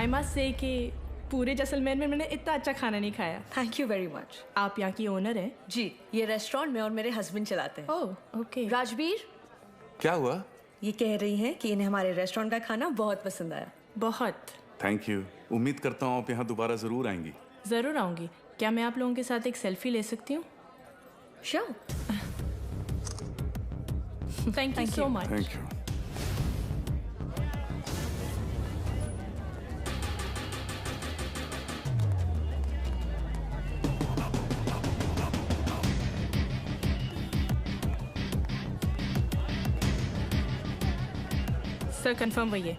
I must say कि पूरे जैसलमेर में मैंने इतना अच्छा खाना नहीं खाया। Thank you very much. आप यहाँ की ओनर हैं? जी, ये रेस्टोरेंट में और मेरे हस्बैंड चलाते हैं। Oh okay. राजवीर, क्या हुआ? ये कह रही हैं कि इन्हें हमारे रेस्टोरेंट का खाना बहुत पसंद आया। बहुत। Thank you. उम्मीद करता हूँ आप यहाँ दोबारा ज़रूर आएंगी। ज़रूर आऊँगी। क्या मैं आप लोगों के साथ एक सेल्फी ले सकती हूँ? Sure. Thank you so much. Thank you. Sir confirm वही है।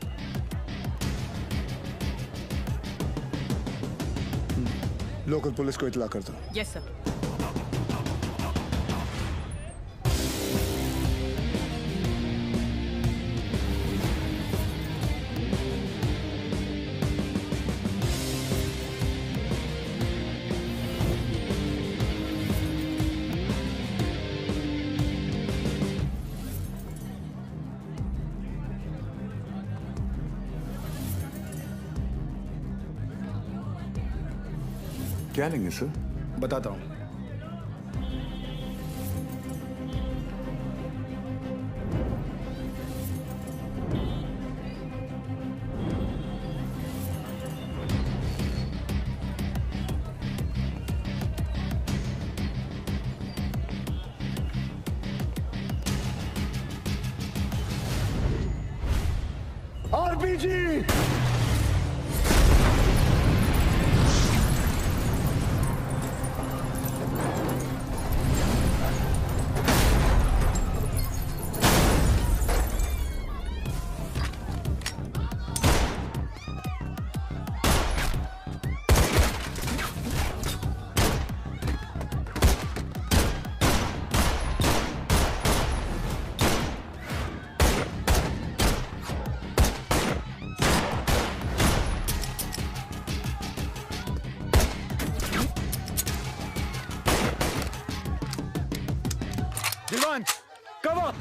लोकल पुलिस को इतला कर दो। Yes sir. क्या लेंगे सर? बताता हूँ। आरपीजी। Divan, cover!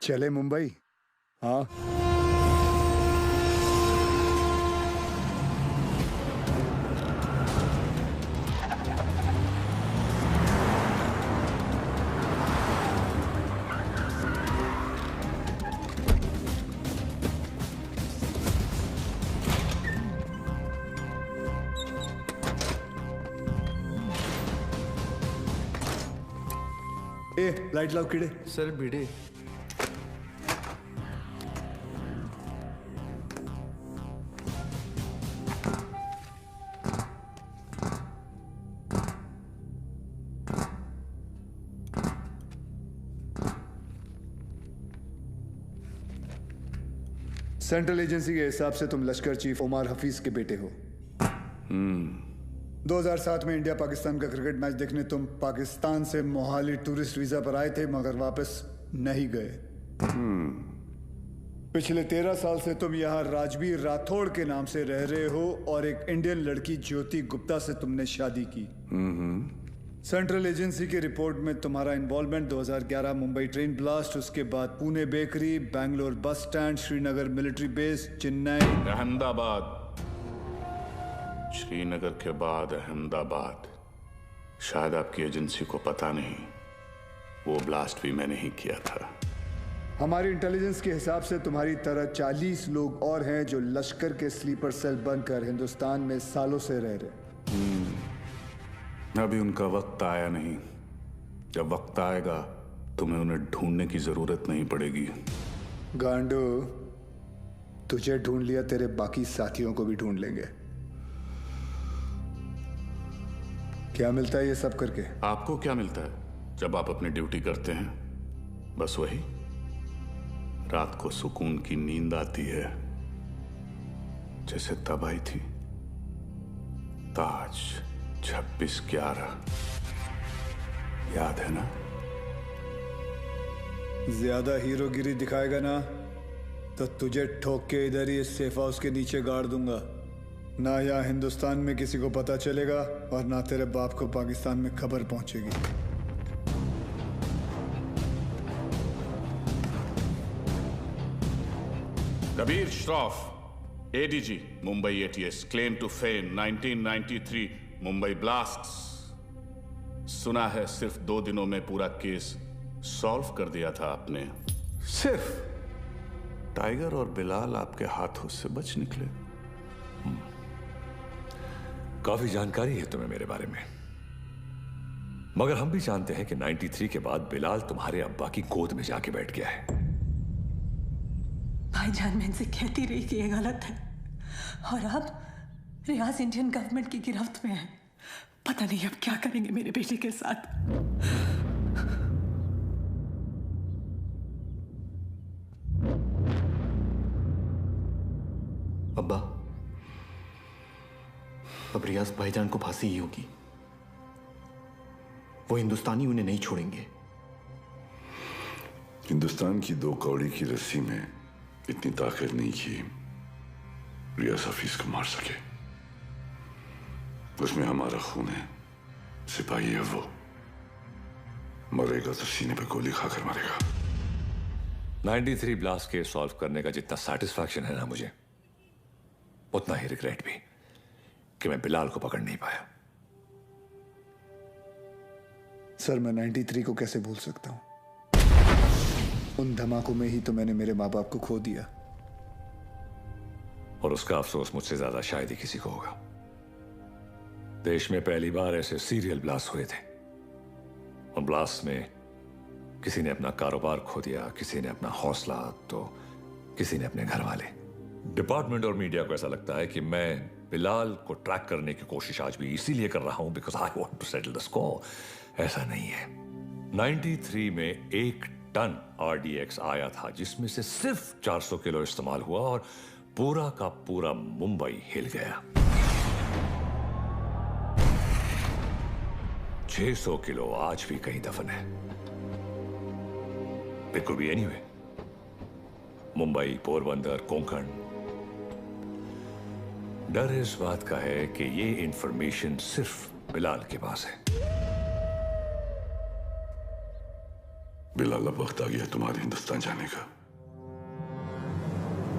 चले मुंबई। हाँ, ए लाइट लाओ कीड़े। सर भिड़े। सेंट्रल एजेंसी के हिसाब से तुम लश्कर चीफ उमर हफीज के बेटे हो। 2007 में इंडिया पाकिस्तान का क्रिकेट मैच देखने तुम पाकिस्तान से मोहाली टूरिस्ट वीजा पर आए थे, मगर वापस नहीं गए। पिछले 13 साल से तुम यहाँ राजवीर राठौड़ के नाम से रह रहे हो और एक इंडियन लड़की ज्योति गुप्ता से तुमने शादी की। सेंट्रल एजेंसी की रिपोर्ट में तुम्हारा इन्वॉल्वमेंट 2011 मुंबई ट्रेन ब्लास्ट, उसके बाद Pune bakery, Bangalore bus stand, Srinagar military base, Chennai, Ahmedabad, Srinagar के बाद अहमदाबाद। शायद आपकी एजेंसी को पता नहीं, वो ब्लास्ट भी मैंने ही किया था। हमारी इंटेलिजेंस के हिसाब से तुम्हारी तरह 40 लोग और हैं जो लश्कर के स्लीपर सेल बनकर हिंदुस्तान में सालों से रह रहे। अभी उनका वक्त आया नहीं। जब वक्त आएगा तुम्हें उन्हें ढूंढने की जरूरत नहीं पड़ेगी। गांडू, तुझे ढूंढ लिया, तेरे बाकी साथियों को भी ढूंढ लेंगे। क्या मिलता है ये सब करके? आपको क्या मिलता है जब आप अपनी ड्यूटी करते हैं? बस वही, रात को सुकून की नींद आती है, जैसे तब आई थी। ताज 26/11 याद है ना? ज्यादा हीरोगिरी दिखाएगा ना तो तुझे ठोक के इधर ही सेफ हाउस के नीचे गाड़ दूंगा। ना यहाँ हिंदुस्तान में किसी को पता चलेगा और ना तेरे बाप को पाकिस्तान में खबर पहुंचेगी। Kabir Shroff, ADG, Mumbai ATS, claim to fame 1993 Mumbai blasts. सुना है सिर्फ 2 दिनों में पूरा केस सॉल्व कर दिया था आपने। सिर्फ टाइगर और बिलाल आपके हाथों से बच निकले। काफी जानकारी है तुम्हें मेरे बारे में, मगर हम भी जानते हैं कि 93 के बाद बिलाल तुम्हारे अब्बा की गोद में जाके बैठ गया है। भाईजान, मैं इनसे कहती रही कि ये गलत है और अब रियाज इंडियन गवर्नमेंट की गिरफ्त में है। पता नहीं अब क्या करेंगे मेरे बेटे के साथ। अब्बा, अब रियाज भाईजान को फांसी ही होगी। वो हिंदुस्तानी उन्हें नहीं छोड़ेंगे। हिंदुस्तान की 2 कौड़ी की रस्सी में इतनी ताकत नहीं कि रियाज हफीज को मार सके। उसमें हमारा खून है, सिपाही है वो। मरेगा तो सीने पे गोली खाकर मरेगा। 93 ब्लास्ट केस सॉल्व करने का जितना सेटिस्फैक्शन है ना मुझे, उतना ही रिग्रेट भी कि मैं बिलाल को पकड़ नहीं पाया। सर, मैं 93 को कैसे भूल सकता हूं? उन धमाकों में ही तो मैंने मेरे माँ बाप को खो दिया। और उसका अफसोस मुझसे ज्यादा शायद ही किसी को होगा। देश में पहली बार ऐसे सीरियल ब्लास्ट हुए थे। उन ब्लास्ट में किसी ने अपना कारोबार खो दिया, किसी ने अपना हौसला, तो किसी ने अपने घर वाले। डिपार्टमेंट और मीडिया को ऐसा लगता है कि मैं बिलाल को ट्रैक करने की कोशिश आज भी इसीलिए कर रहा हूं because I want to settle the score. ऐसा नहीं है। 93 में 1 टन RDX आया था, जिसमें से सिर्फ 400 किलो इस्तेमाल हुआ और पूरा का पूरा मुंबई हिल गया। 600 किलो आज भी कहीं दफन है। It could be anywhere. Mumbai, Porbandar, Konkan. डर इस बात का है कि ये इंफॉर्मेशन सिर्फ बिलाल के पास है। बिलाल, अब वक्त आ गया तुम्हारे हिंदुस्तान जाने का।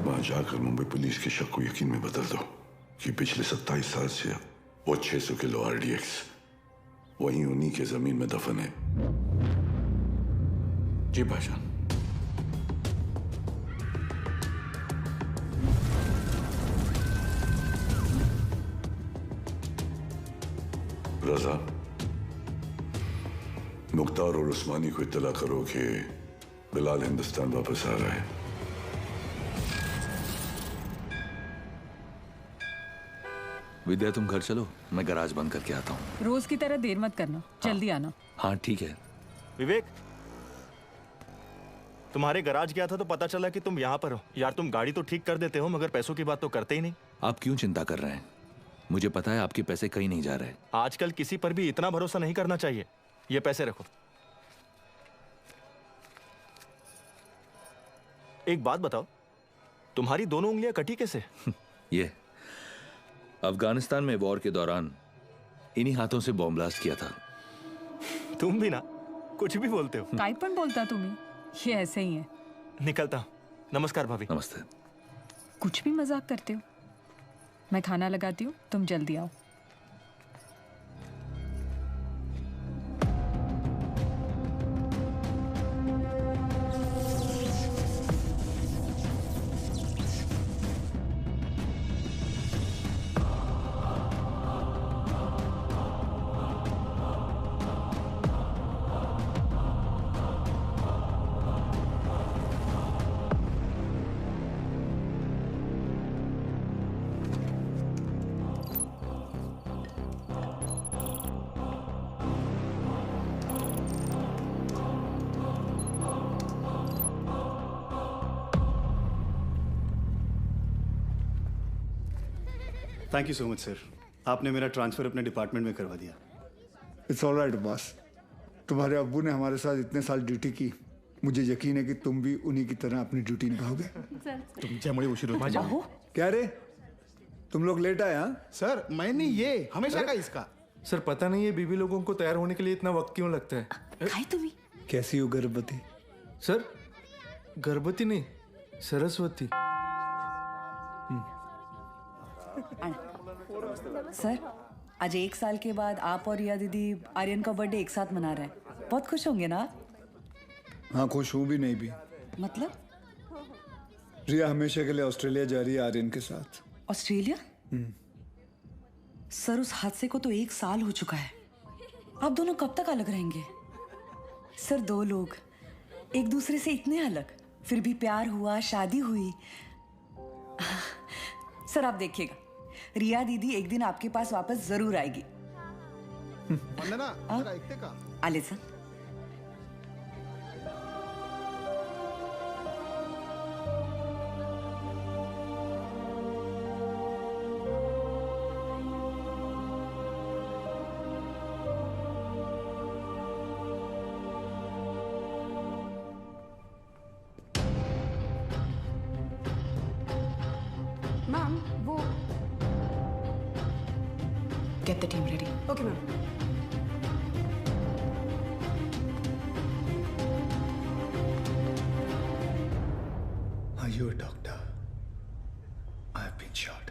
वहां जाकर मुंबई पुलिस के शक को यकीन में बदल दो कि पिछले 27 साल से वो 600 किलो RDX वहीं उन्हीं के जमीन में दफन है। जी भाईजान। रजा, मुख्तार और उस्मानी को इत्तला करो कि बिलाल हिंदुस्तान वापस आ रहा है। विद्या, तुम घर चलो, मैं गैराज बंद करके आता हूँ। रोज की तरह देर मत करना, जल्दी आना। हाँ ठीक है। विवेक, तुम्हारे गैराज गया था तो पता चला कि तुम यहाँ पर हो। यार तुम गाड़ी तो ठीक कर देते हो मगर पैसों की बात तो करते ही नहीं। आप क्यों चिंता कर रहे हैं? मुझे पता है आपके पैसे कहीं नहीं जा रहे। आजकल किसी पर भी इतना भरोसा नहीं करना चाहिए। ये पैसे रखो। एक बात बताओ, तुम्हारी दोनों उंगलियां कटी कैसे? ये अफगानिस्तान में वॉर के दौरान इन्हीं हाथों से बॉम्ब ब्लास्ट किया था। तुम भी ना कुछ भी बोलते हो। काय पण बोलता तुम्ही? ये ऐसे ही है। निकलता हूं। नमस्कार भाभी। नमस्ते। कुछ भी मजाक करते हो। मैं खाना लगाती हूँ, तुम जल्दी आओ। Thank you so much sir, आपने मेरा ट्रांसफ़र अपने डिपार्टमेंट में करवा दिया। It's all right boss. तुम्हारे अब्बू ने हमारे साथ इतने साल ड्यूटी की, मुझे यकीन है कि तुम भी उन्हीं की तरह अपनी ड्यूटी निभाओगे। तुमच्यामुळे उशीर होतो। क्या रे, तुम लोग लेट आए? हाँ सर मैंने ये हमेशा का इसका। सर पता नहीं है बीबी लोगों को तैयार होने के लिए इतना वक्त क्यों लगता है। काय तुम्ही? कैसी हो गर्भवती? सर गर्भवती नहीं, सरस्वती। सर आज 1 साल के बाद आप और रिया दीदी आर्यन का बर्थडे एक साथ मना रहे हैं। बहुत खुश होंगे ना? हाँ खुश हूँ भी नहीं भी। मतलब? रिया हमेशा के लिए ऑस्ट्रेलिया जा रही है आर्यन के साथ। ऑस्ट्रेलिया? सर उस हादसे को तो 1 साल हो चुका है। आप दोनों कब तक अलग रहेंगे? सर 2 लोग एक दूसरे से इतने अलग, फिर भी प्यार हुआ, शादी हुई। सर आप देखिएगा, रिया दीदी एक दिन आपके पास वापस जरूर आएगी। आले सर। मैम वो Get the team ready. Okay ma'am. Are you a doctor? I have been shot.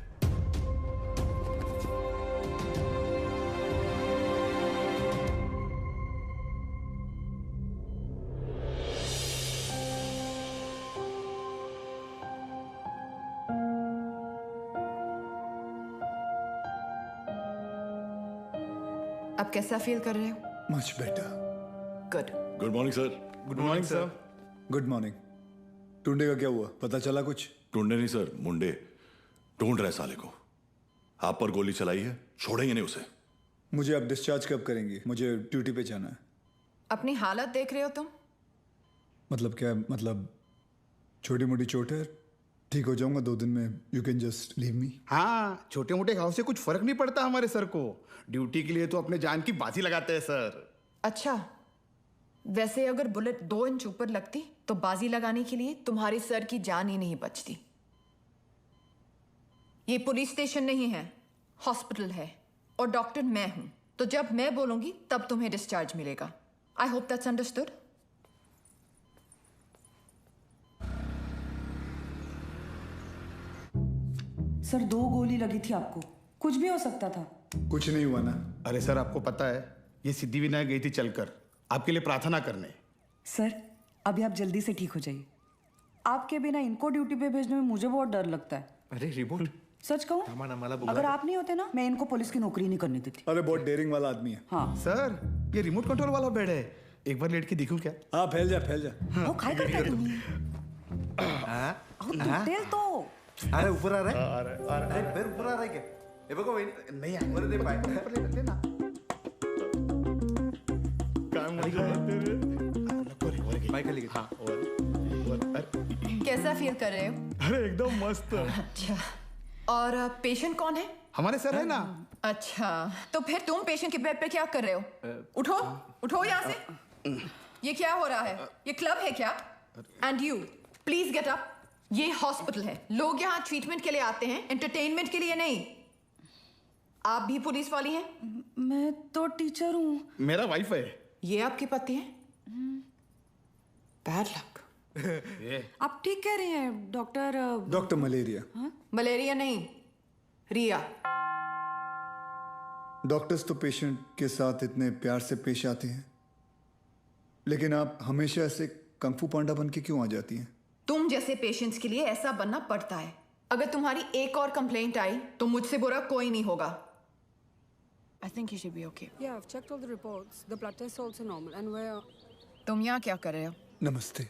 अब कैसा फील कर रहे हो? Much better. Good. Good morning sir. Good morning sir. Good morning. टुंडे का क्या हुआ, पता चला कुछ? ढूंढे नहीं सर, मुंडे ढूंढ रहे साले को। आप पर गोली चलाई है, छोड़ेंगे नहीं उसे। मुझे अब डिस्चार्ज कब करेंगे? मुझे ड्यूटी पे जाना है। अपनी हालत देख रहे हो तुम? मतलब क्या? मतलब छोटी मोटी चोट है, ठीक हो जाऊंगा 2 दिन में। You can just leave me. हाँ, छोटे मोटे घाव से कुछ फर्क नहीं पड़ता हमारे सर को। ड्यूटी के लिए तो अपने जान की बाजी लगाते हैं सर। अच्छा, वैसे अगर बुलेट 2 इंच ऊपर लगती तो बाजी लगाने के लिए तुम्हारे सर की जान ही नहीं बचती। ये पुलिस स्टेशन नहीं है, हॉस्पिटल है और डॉक्टर मैं हूं, तो जब मैं बोलूंगी तब तुम्हें डिस्चार्ज मिलेगा। I hope that's understood. Sir 2 गोली लगी थी आपको, कुछ भी हो सकता था। कुछ नहीं हुआ ना। अरे सर आपको पता है ये सिद्धिविनायक गई थी चलकर आपके लिए प्रार्थना करने। सर अभी आप जल्दी से ठीक हो जाइए। आपके बिना इनको ड्यूटी पे भेजने में मुझे बहुत डर लगता है। अरे रिमोट सच कहूँ, अगर आप नहीं होते ना, मैं इनको पुलिस की नौकरी नहीं करने देती। अरे बहुत डेयरिंग वाला आदमी है। हाँ सर ये रिमोट कंट्रोल वाला बेड है, एक बार लेट के देखूं क्या? हाँ फैल जा फैल जा। वो काय करता है तुम्ही? तेल तो अरे ऊपर आ रहा है। अरे पैर ऊपर आ रहा है क्या? ये बघो नहीं आहे. वर दे पाय. ले ना. काय मजा आहे तेरे. पाय खाली घे. हाँ कैसा फील कर रहे हो? अरे एकदम मस्त. अच्छा, और पेशेंट कौन है? हमारे सर है ना. अच्छा, तो फिर तुम पेशेंट के बेड पे क्या कर रहे हो? उठो उठो यहाँ से. ये क्या हो रहा है? ये क्लब है क्या? And you please get up. ये हॉस्पिटल है, लोग यहाँ ट्रीटमेंट के लिए आते हैं, एंटरटेनमेंट के लिए नहीं. आप भी पुलिस वाली हैं? मैं तो टीचर हूँ. मेरा वाइफ है. ये आपके पति हैं? Bad luck. आप ठीक कह रहे हैं डॉक्टर. Doctor malaria. मलेरिया नहीं, रिया. डॉक्टर्स तो पेशेंट के साथ इतने प्यार से पेश आते हैं, लेकिन आप हमेशा ऐसे कंफू पांडा बन के क्यों आ जाती हैं? तुम जैसे पेशेंट्स के लिए ऐसा बनना पड़ता है. अगर तुम्हारी एक और कंप्लेंट आई तो मुझसे बुरा कोई नहीं होगा. I think you should be okay. Yeah, I've checked all the reports. The blood test is also normal, and we're. तुम यहाँ क्या कर रहे हो? नमस्ते.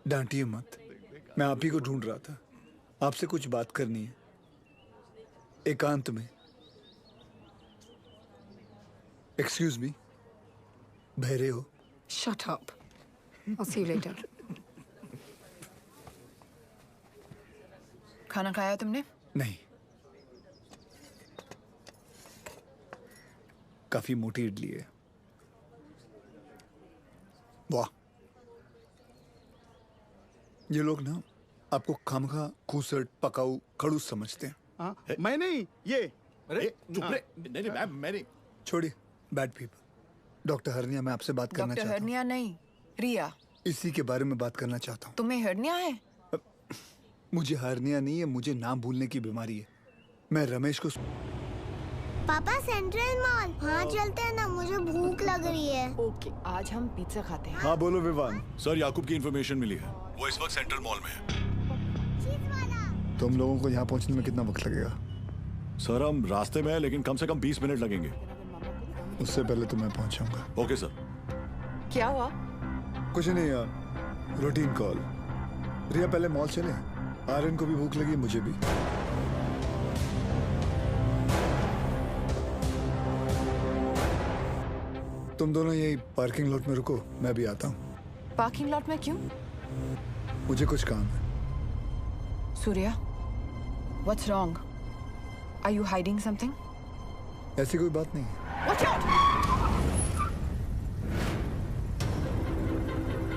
डांटिए मत, मैं आप ही को ढूंढ रहा था. आपसे कुछ बात करनी है, एकांत में. एक्सक्यूज मी, बहरे हो? Shut up. I'll see you later. खाना खाया तुमने? नहीं. काफी मोटी इडली है. वाह, ये लोग ना आपको खामखा खूसट पकाऊ खड़ूस समझते हैं. हाँ, मैं नहीं, ये. अरे चुप रे. नहीं मैम, मैं नहीं. छोड़िए, बैड पीपल. डॉक्टर हरनिया, मैं आपसे बात करना चाहता हूँ. डॉक्टर हरनिया नहीं, रिया. इसी के बारे में बात करना चाहता हूँ. तुम्हें हरनिया है? मुझे हरनिया नहीं है, मुझे नाम भूलने की बीमारी है. मैं रमेश को. पापा सेंट्रल मॉल, हाँ चलते हैं ना, मुझे भूख लग रही है. ओके, आज हम पिज्जा खाते हैं. हाँ बोलो विवान. सर, याकूब की इंफॉर्मेशन मिली है, वो इस वक्त सेंट्रल मॉल में है. तुम लोगों को यहाँ पहुँचने में कितना वक्त लगेगा? सर हम रास्ते में हैं, लेकिन कम से कम 20 मिनट लगेंगे. उससे पहले तो मैं पहुँचाऊंगा. Okay sir. क्या हुआ? कुछ नहीं यार, रूटीन कॉल. रिया पहले मॉल चले. आर्यन को भी भूख लगी, मुझे भी. तुम दोनों यही पार्किंग लॉट में रुको, मैं भी आता हूँ. पार्किंग लॉट में क्यों? मुझे कुछ काम है. Surya, what's wrong? Are you hiding something? ऐसी कोई बात नहीं है. Watch out!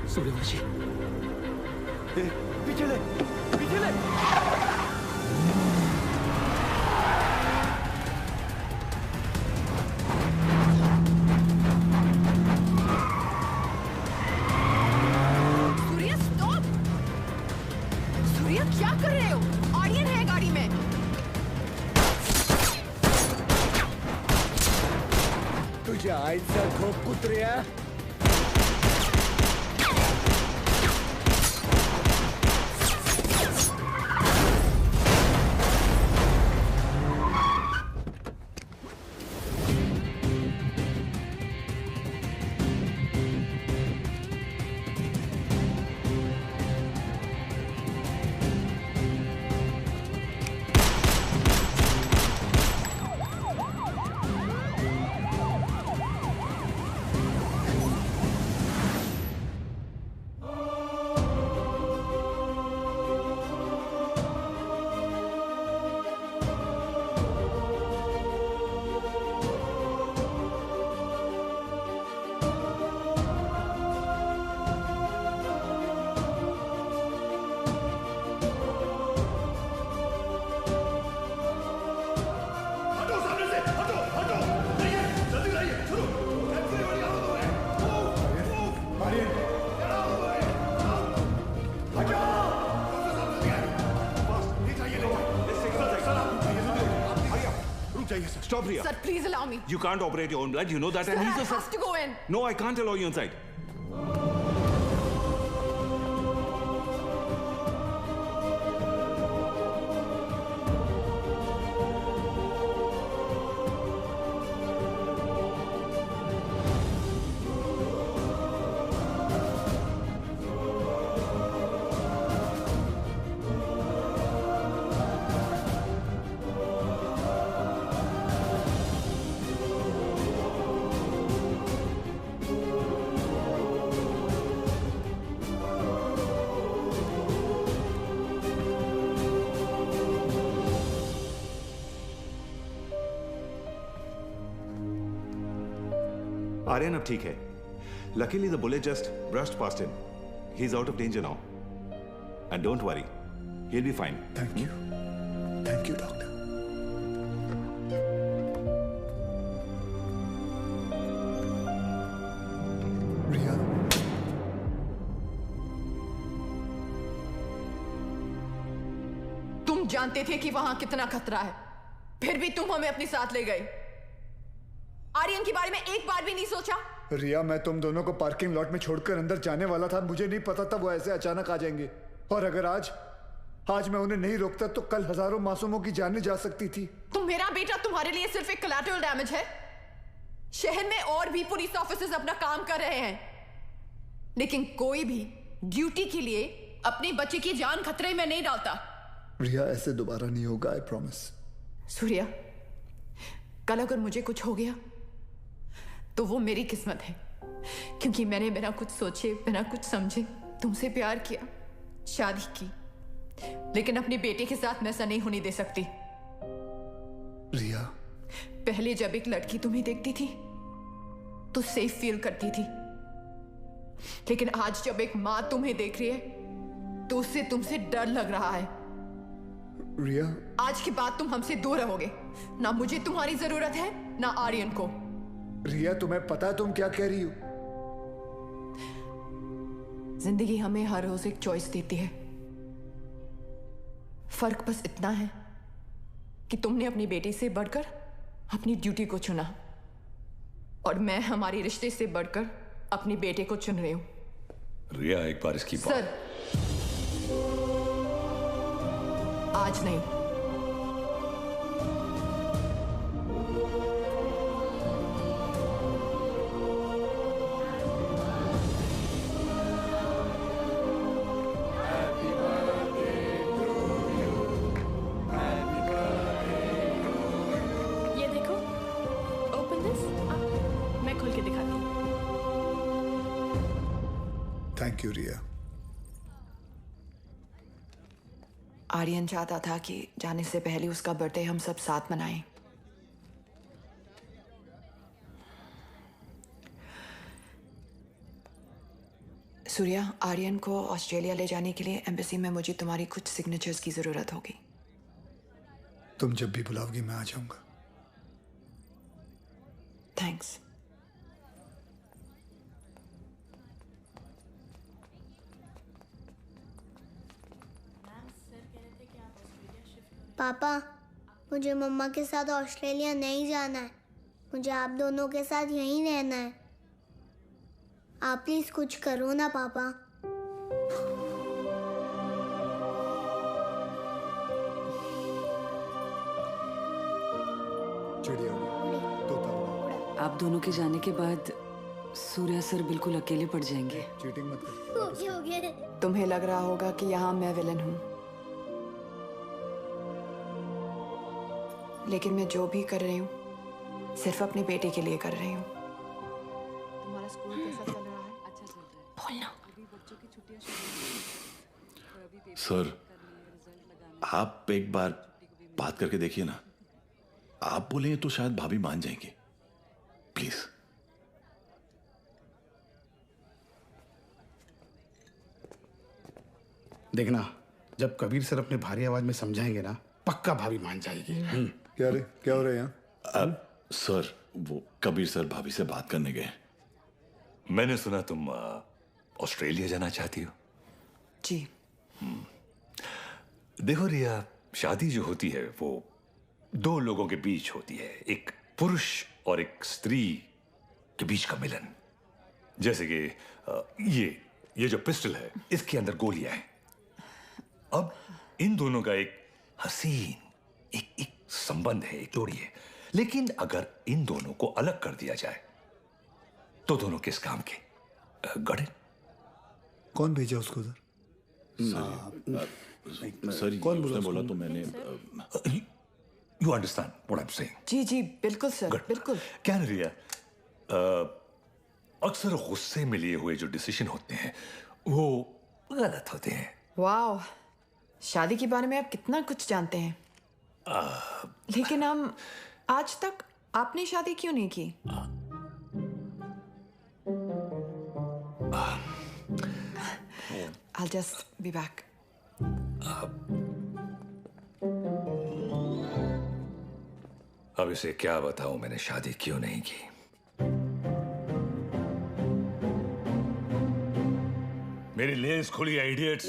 सूर्यवंशी, पीछे ले, पीछे ले. सूर्या स्टॉप! सूर्या क्या कर रहे हो? आर्यन है गाड़ी में. तुझ्या आईचा झोप कुत्र्या. चाहिए sir. Stop, Riya. Sir, please allow me. You can't operate your own blood. You know that. Sir, and I he's a have to go in. No, I can't allow you inside. Aryan अब ठीक है. Luckily the bullet just brushed past him. He's out of danger now. And don't worry, he'll be fine. Thank you. Thank you, doctor. Riya. तुम जानते थे कि वहां कितना खतरा है, फिर भी तुम हमें अपने साथ ले गए. आर्यन के बारे में एक बार भी नहीं सोचा? रिया, मैं तुम दोनों को पार्किंग लॉट में छोड़कर अंदर जाने वाला था. मुझे नहीं पता था वो ऐसे अचानक आ जाएंगे. और अगर आज मैं उन्हें नहीं रोकता तो कल हजारों मासूमों की जानें जा सकती थी. तो मेरा बेटा तुम्हारे लिए सिर्फ एक कोलैटरल डैमेज है. शहर में और भी पुलिस ऑफिसर्स अपना काम कर रहे हैं, लेकिन कोई भी ड्यूटी के लिए अपने बच्चे की जान खतरे में नहीं डालता. रिया, ऐसे दोबारा नहीं होगा, आई प्रॉमिस. सूर्या, कल अगर मुझे कुछ हो गया तो वो मेरी किस्मत है, क्योंकि मैंने बिना कुछ सोचे, बिना कुछ समझे तुमसे प्यार किया, शादी की. लेकिन अपने बेटे के साथ मैं ऐसा नहीं होने दे सकती. रिया, पहले जब एक लड़की तुम्हें देखती थी तो सेफ फील करती थी, लेकिन आज जब एक माँ तुम्हें देख रही है तो उससे तुमसे डर लग रहा है. रिया, आज के बाद तुम हमसे दूर रहोगे. ना मुझे तुम्हारी जरूरत है, ना आर्यन को. रिया, तुम्हें पता है तुम क्या कह रही हो? जिंदगी हमें हर रोज एक चॉइस देती है. फर्क बस इतना है कि तुमने अपनी बेटी से बढ़कर अपनी ड्यूटी को चुना, और मैं हमारे रिश्ते से बढ़कर अपने बेटे को चुन रही हूं. रिया, एक बार इसकी बात. सर, आज नहीं. ये देखो, ओपन दिस. मैं खोल के दिखाती हूँ. थैंक यू रिया. आर्यन चाहता था कि जाने से पहले उसका बर्थडे हम सब साथ मनाएं. सूर्या, आर्यन को ऑस्ट्रेलिया ले जाने के लिए एम्बेसी में मुझे तुम्हारी कुछ सिग्नेचर्स की जरूरत होगी. तुम जब भी बुलाओगी मैं आ जाऊंगा. थैंक्स. पापा, मुझे मम्मा के साथ ऑस्ट्रेलिया नहीं जाना है. मुझे आप दोनों के साथ यहीं रहना है. आप प्लीज कुछ करो ना पापा. आप दोनों के जाने के बाद सूर्या सर बिल्कुल अकेले पड़ जाएंगे. चीटिंग मत कर. तुम्हें लग रहा होगा कि यहाँ मैं विलन हूँ, लेकिन मैं जो भी कर रही हूँ सिर्फ अपने बेटे के लिए कर रही हूँ. तुम्हारा स्कूल कैसा चल रहा है? अच्छा चल रहा है. बोलना. सर, आप एक बार बात करके देखिए ना. आप बोलेंगे तो शायद भाभी मान जाएंगे. प्लीज. देखना, जब कबीर सर अपने भारी आवाज में समझाएंगे ना, पक्का भाभी मान जाएगी. क्या हो रहा है यहाँ? सर, वो कबीर सर भाभी से बात करने गए. मैंने सुना तुम ऑस्ट्रेलिया जाना चाहती हो. जी. देखो रिया, शादी जो होती है वो दो लोगों के बीच होती है, एक पुरुष और एक स्त्री के बीच का मिलन। जैसे कि ये जो पिस्टल है, इसके अंदर गोलियां हैं। अब इन दोनों का एक हसीन एक संबंध है, एक जोड़ी है। लेकिन अगर इन दोनों को अलग कर दिया जाए तो दोनों किस काम के? Got it? कौन भेजा उसको उधर? सर कौन बोला तो मैंने you understand what I am saying? जी जी बिल्कुल सर, बिल्कुल। क्या रिया, अक्सर गुस्से में लिए हुए जो डिसीजन होते हैं वो गलत होते हैं। वाह, शादी के बारे में आप कितना कुछ जानते हैं। लेकिन हम आज तक आपने शादी क्यों नहीं की? I'll just be back. अब इसे क्या बताऊं मैंने शादी क्यों नहीं की। मेरी लेंस खुली है, idiots.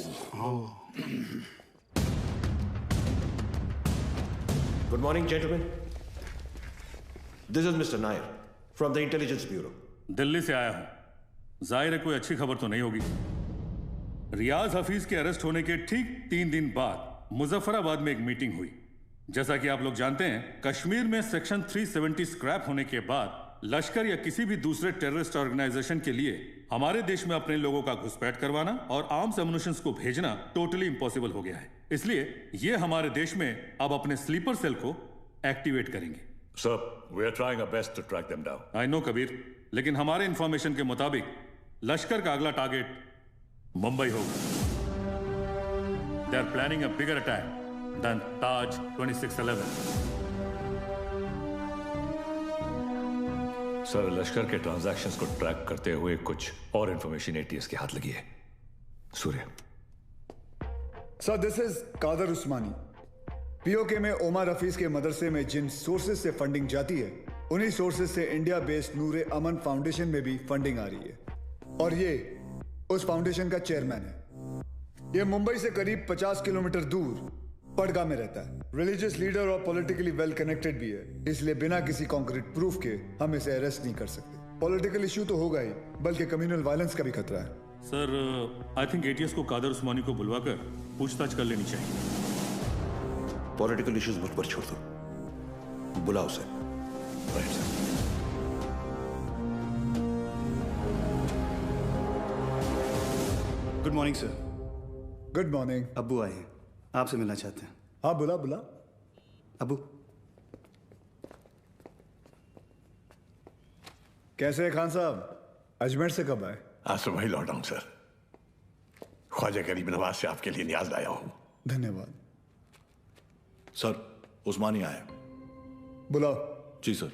Good morning, gentlemen. This is Mr. Nair from the Intelligence Bureau. Delhi से आया हूं। जाहिर है कोई अच्छी खबर तो नहीं होगी। रियाज हफीज के अरेस्ट होने के ठीक 3 दिन बाद मुजफ्फराबाद में एक मीटिंग हुई। जैसा कि आप लोग जानते हैं, कश्मीर में सेक्शन 370 स्क्रैप होने के बाद लश्कर या किसी भी दूसरे टेररिस्ट ऑर्गेनाइजेशन के लिए हमारे देश में अपने लोगों का घुसपैठ करवाना और आर्म्स एमुनिशंस को भेजना टोटली इम्पॉसिबल हो गया है। इसलिए ये हमारे देश में अब अपने स्लीपर सेल को एक्टिवेट करेंगे। Sir, we are trying our best to track them down. I know Kabir, लेकिन हमारे इंफॉर्मेशन के मुताबिक लश्कर का अगला टारगेट मुंबई होगा। They are planning a bigger attack than Taj 2611। Sir, Lashkar के ट्रांजैक्शंस को ट्रैक करते हुए कुछ और इंफॉर्मेशन एटीएस के हाथ लगी है। Surya. Sir, this is Kadar Usmani. POK में ओमर हफीज के मदरसे में जिन सोर्सेज से फंडिंग जाती है, उन्हीं सोर्सेज से इंडिया बेस्ड नूरे अमन फाउंडेशन में भी फंडिंग आ रही है और ये उस फाउंडेशन का चेयरमैन है। ये मुंबई से करीब 50 किलोमीटर दूर पडगा में रहता है। रिलीजियस लीडर और पॉलिटिकली वेल कनेक्टेड भी है, इसलिए बिना किसी कॉन्क्रीट प्रूफ के हम इसे अरेस्ट नहीं कर सकते। पॉलिटिकल इशू तो होगा ही, बल्कि कम्युनल वायलेंस का भी खतरा है। सर, आई थिंक एटीएस को कादर उस्मानी को बुलवाकर पूछताछ कर लेनी चाहिए। पॉलिटिकल इश्यूज मुझ पर छोड़ दो, बुलाओ उसे। Right sir. Good morning sir. Good morning. अब्बू आए हैं, आपसे मिलना चाहते हैं। हाँ, बुला बुला। अब्बू कैसे है खान साहब? अजमेर से कब आए? आज सुबह ही लौटा हूं सर। ख्वाजा गरीब नवाज से आपके लिए न्याज लाया हूं। धन्यवाद। सर, उस्मानी आए। बुलाओ। जी सर।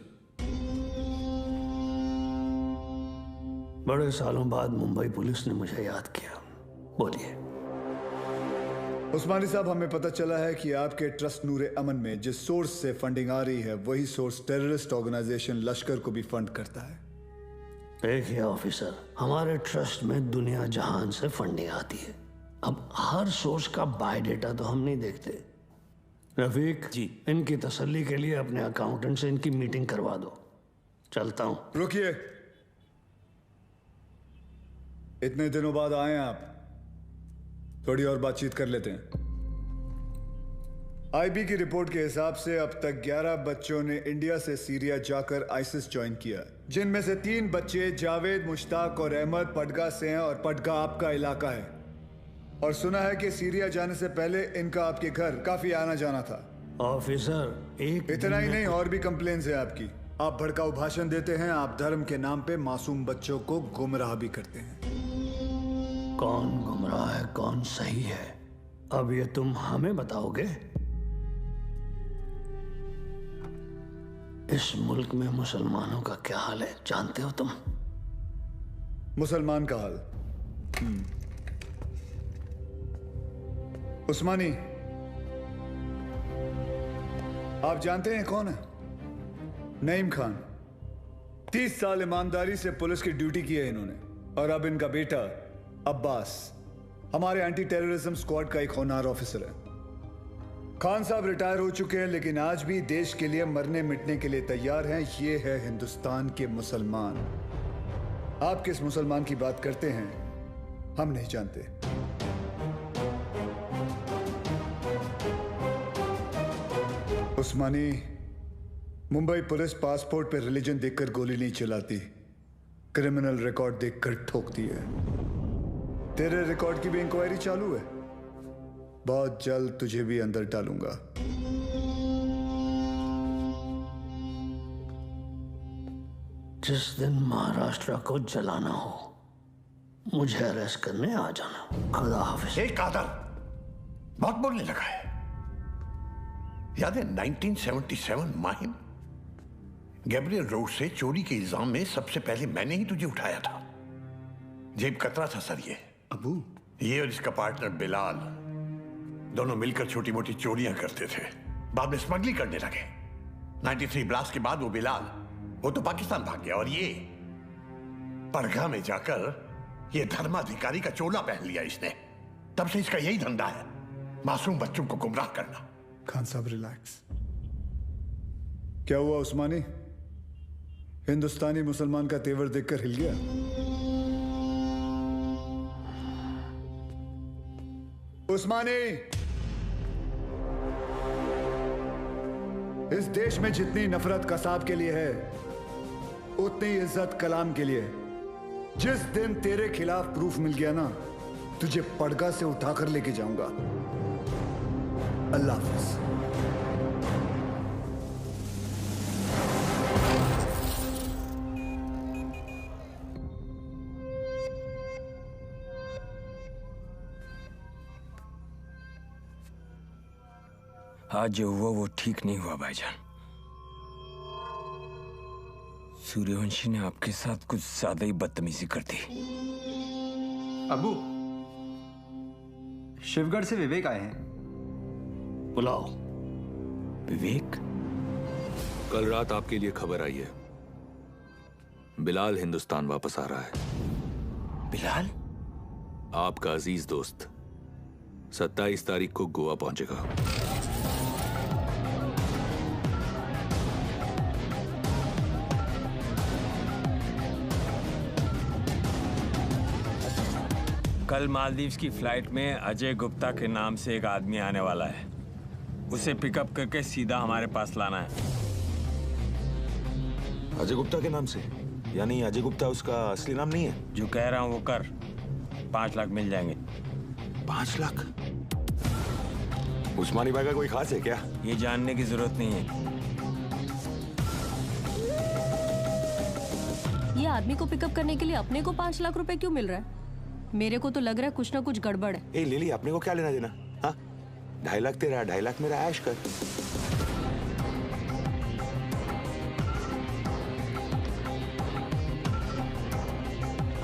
बड़े सालों बाद मुंबई पुलिस ने मुझे याद किया। बोलिए। उस्मानी साहब, हमें पता चला है कि आपके ट्रस्ट नूरे अमन में जिस सोर्स से फंडिंग आ रही है, वही सोर्स टेररिस्ट ऑर्गेनाइजेशन लश्कर को भी फंड करता है। देखिए ऑफिसर, हमारे ट्रस्ट में दुनिया जहान से फंडिंग आती है। अब हर सोर्स का बायोडेटा तो हम नहीं देखते। रफीक जी, इनकी तसल्ली के लिए अपने अकाउंटेंट से इनकी मीटिंग करवा दो। चलता हूं। रुकिए, इतने दिनों बाद आए हैं आप, थोड़ी और बातचीत कर लेते हैं। आईबी की रिपोर्ट के हिसाब से अब तक 11 बच्चों ने इंडिया से सीरिया जाकर आईसिस ज्वाइन किया, जिनमें से 3 बच्चे जावेद, मुश्ताक और अहमद पडगा से हैं और पडगा आपका इलाका है। और सुना है कि सीरिया जाने से पहले इनका आपके घर काफी आना जाना था। ऑफिसर, एक इतना ही नहीं, और भी कंप्लेन्स है आपकी। आप भड़काऊ भाषण देते हैं, आप धर्म के नाम पे मासूम बच्चों को गुमराह भी करते हैं। कौन गुमराह है, कौन सही है, अब ये तुम हमें बताओगे? इस मुल्क में मुसलमानों का क्या हाल है जानते हो तुम? मुसलमान का हाल? उस्मानी, आप जानते हैं कौन है? नईम खान। 30 साल ईमानदारी से पुलिस की ड्यूटी की है इन्होंने, और अब इनका बेटा अब्बास हमारे एंटी टेररिज्म स्क्वाड का एक होनहार ऑफिसर है। खान साहब रिटायर हो चुके हैं, लेकिन आज भी देश के लिए मरने मिटने के लिए तैयार हैं। ये है हिंदुस्तान के मुसलमान। आप किस मुसलमान की बात करते हैं हम नहीं जानते। उस्मानी, मुंबई पुलिस पासपोर्ट पे रिलीजन देखकर गोली नहीं चलाती, क्रिमिनल रिकॉर्ड देखकर ठोकती है। तेरे रिकॉर्ड की भी इंक्वायरी चालू है। बहुत जल्द तुझे भी अंदर डालूंगा। जिस दिन महाराष्ट्र को जलाना हो, मुझे अरेस्ट करने आ जाना। खुदा हाफिज। एक कादर बहुत बोलने लगा है। याद है 1977 माहिम? गैब्रियल रोड से चोरी के इल्जाम में सबसे पहले मैंने ही तुझे उठाया था। जेब कतरा था सर ये। अबू, ये और इसका पार्टनर बिलाल दोनों मिलकर छोटी मोटी चोरियां करते थे, बाद में स्मगलिंग करने लगे। 93 ब्लास्ट के बाद वो बिलाल, वो तो पाकिस्तान भाग गया और ये पड़गा में जाकर ये धर्माधिकारी का चोला पहन लिया इसने। तब से इसका यही धंधा है, मासूम बच्चों को गुमराह करना। खान साहब रिलैक्स। क्या हुआ उस्मानी? हिंदुस्तानी मुसलमान का तेवर देखकर हिल गया? उस्मानी, इस देश में जितनी नफरत कसाब के लिए है, उतनी इज्जत कलाम के लिए। जिस दिन तेरे खिलाफ प्रूफ मिल गया ना, तुझे पड़गा से उठाकर लेके जाऊंगा। अल्लाह हाफिज। आज जो हुआ वो ठीक नहीं हुआ भाईजान। सूर्यवंशी ने आपके साथ कुछ ज्यादा ही बदतमीजी कर दी। अबू, शिवगढ़ से विवेक आए हैं। बुलाओ। विवेक? कल रात आपके लिए खबर आई है, बिलाल हिंदुस्तान वापस आ रहा है। बिलाल? आपका अजीज दोस्त 27 तारीख को गोवा पहुंचेगा। कल मालदीव्स की फ्लाइट में अजय गुप्ता के नाम से एक आदमी आने वाला है। उसे पिकअप करके सीधा हमारे पास लाना है। अजय गुप्ता के नाम से? यानी अजय गुप्ता उसका असली नाम नहीं है? जो कह रहा हूं वो कर। 5 लाख मिल जाएंगे। 5 लाख? उस्मानी भाई का कोई खास है क्या? ये जानने की जरूरत नहीं है। ये आदमी को पिकअप करने के लिए अपने को 5 लाख रुपए क्यों मिल रहा है? मेरे को तो लग रहा है कुछ ना कुछ गड़बड़ है। ए लिली, अपने को क्या लेना देना? हाँ, 2.5 लाख तेरा, 2.5 लाख मेरा, ऐश कर।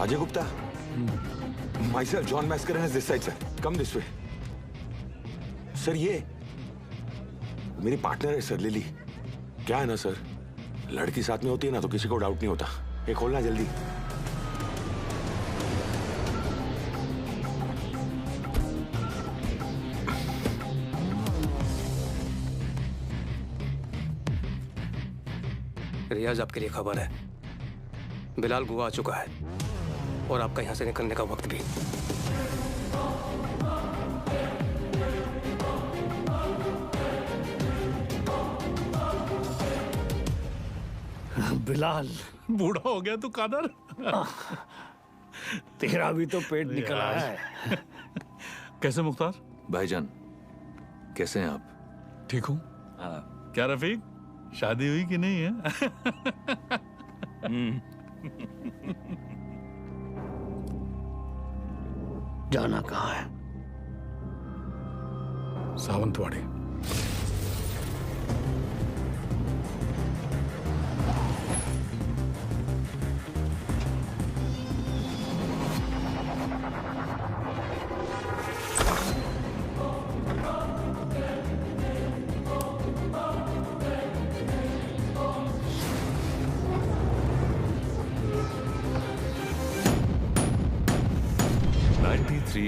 Ajay Gupta, myself John Mascarenhas is this side sir. Come this way. Sir ये मेरी पार्टनर है सर, लिली। क्या है ना सर, लड़की साथ में होती है ना तो किसी को डाउट नहीं होता। ये खोलना जल्दी। रियाज, आपके लिए खबर है। बिलाल गोवा आ चुका है और आपका यहां से निकलने का वक्त भी। बिलाल, बूढ़ा हो गया तू कादर। तेरा भी तो पेट निकल आया है। कैसे मुख्तार? भाईजान कैसे हैं आप? ठीक हूँ। क्या रफीक, शादी हुई कि नहीं है? जाना कहाँ है? सावंतवाड़ी।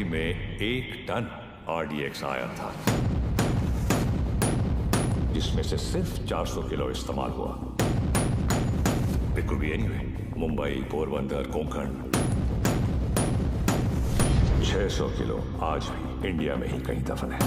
में 1 टन RDX आया था। जिसमें से सिर्फ 400 किलो इस्तेमाल हुआ। It could be anywhere. Mumbai, Porbandar, Konkan. 600 kilo आज भी इंडिया में ही कहीं दफन है।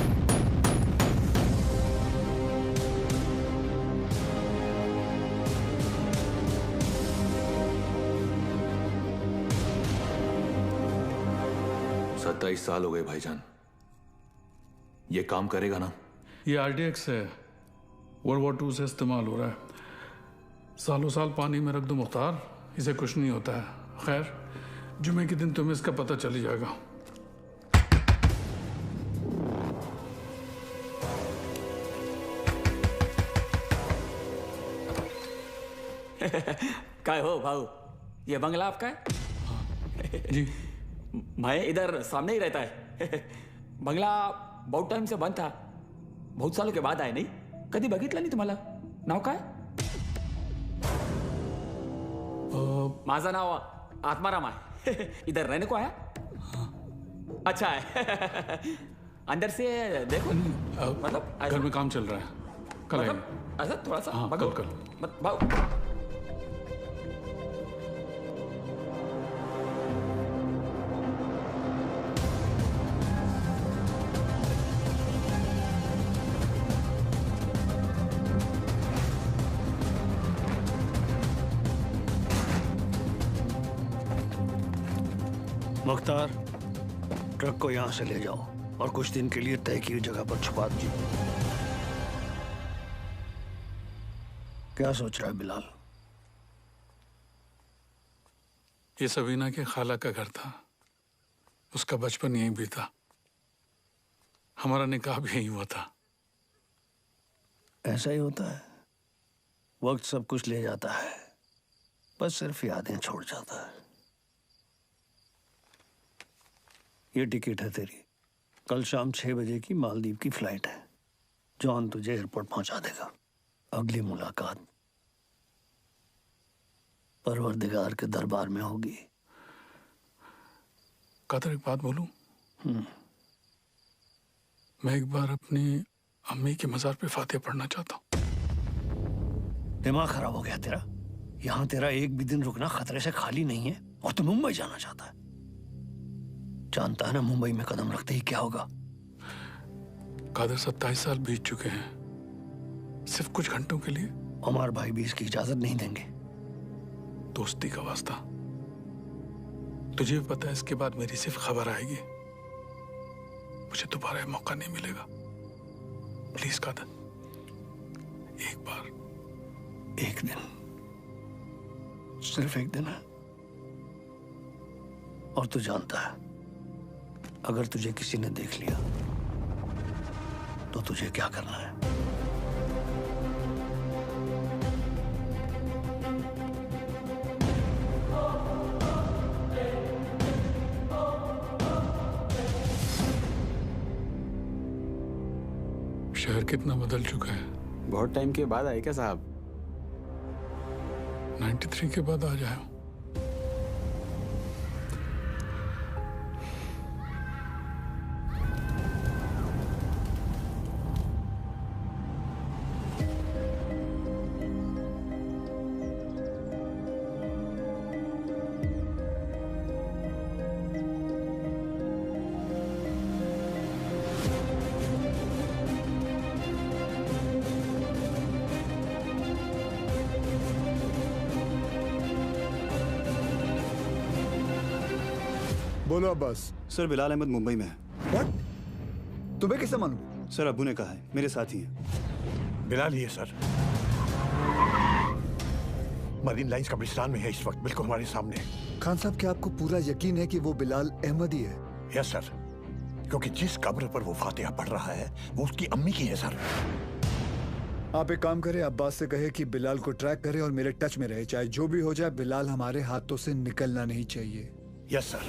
सत्ताईस साल हो गए भाईजान। ये काम करेगा ना? ये RDX है, World War II से इस्तेमाल हो रहा है। सालों साल पानी में रख दो मुख्तार, इसे कुछ नहीं होता है। खैर, जुमे के दिन तुम्हें इसका पता चल जाएगा। काय हो भाऊ, ये बंगला आपका है? जी। मैं इधर सामने ही रहता है। बंगला बहुत टाइम से बंद था, बहुत सालों के बाद आए। नहीं कधी बघितलं नाही तुम्हाला? नाव काय? माझं नाव आत्माराम आहे। इधर रहने को आया? अच्छा है। अंदर से देखो। मतलब घर में काम चल रहा है, कल आएंगे। ऐसा थोड़ा सा। हाँ, कल। भाऊ मुख्तार, ट्रक को यहां से ले जाओ और कुछ दिन के लिए तय की जगह पर छुपा दीजिए। क्या सोच रहा है बिलाल? ये सबीना के खाला का घर था, उसका बचपन यहीं बीता, हमारा निकाह भी यहीं हुआ था। ऐसा ही होता है, वक्त सब कुछ ले जाता है, बस सिर्फ यादें छोड़ जाता है। ये टिकट है तेरी, कल शाम 6 बजे की मालदीव की फ्लाइट है। जॉन तुझे एयरपोर्ट पहुंचा देगा। अगली मुलाकात परवरदिगार के दरबार में होगी। कादर, एक बात बोलूं? मैं एक बार अपनी अम्मी के मजार पे फातिहा पढ़ना चाहता हूँ। दिमाग खराब हो गया तेरा? यहाँ तेरा एक भी दिन रुकना खतरे से खाली नहीं है और तू मुंबई जाना चाहता है। जानता है ना मुंबई में कदम रखते ही क्या होगा? कादर, 27 साल बीत चुके हैं, सिर्फ कुछ घंटों के लिए। उमर भाई भी इसकी इजाजत नहीं देंगे। दोस्ती का वास्ता, तुझे भी पता है इसके बाद मेरी सिर्फ खबर आएगी, मुझे दोबारा मौका नहीं मिलेगा। प्लीज कादर, एक बार, एक दिन, सिर्फ एक दिन है। और तू जानता है, अगर तुझे किसी ने देख लिया तो तुझे क्या करना है? शहर कितना बदल चुका है। बहुत टाइम के बाद आए क्या साहब? 93 के बाद आ जाए। बोलो अब्बास। सर, बिलाल अहमद मुंबई में है। What? तुम्हें कैसे मालूम? सर, अब्बू ने कहा है, मेरे साथ ही हैं। बिलाल ही है सर, मरीन लाइंस कब्रिस्तान में है इस वक्त, बिल्कुल हमारे सामने। खान साहब, क्या आपको पूरा यकीन है कि वो बिलाल अहमद ही है? यस सर, क्योंकि जिस कब्र पर वो फातिहा पढ़ रहा है वो उसकी अम्मी की है सर। आप एक काम करें, अब्बास से कहे कि बिलाल को ट्रैक करे और मेरे टच में रहे। चाहे जो भी हो जाए, बिलाल हमारे हाथों से निकलना नहीं चाहिए। Yes sir.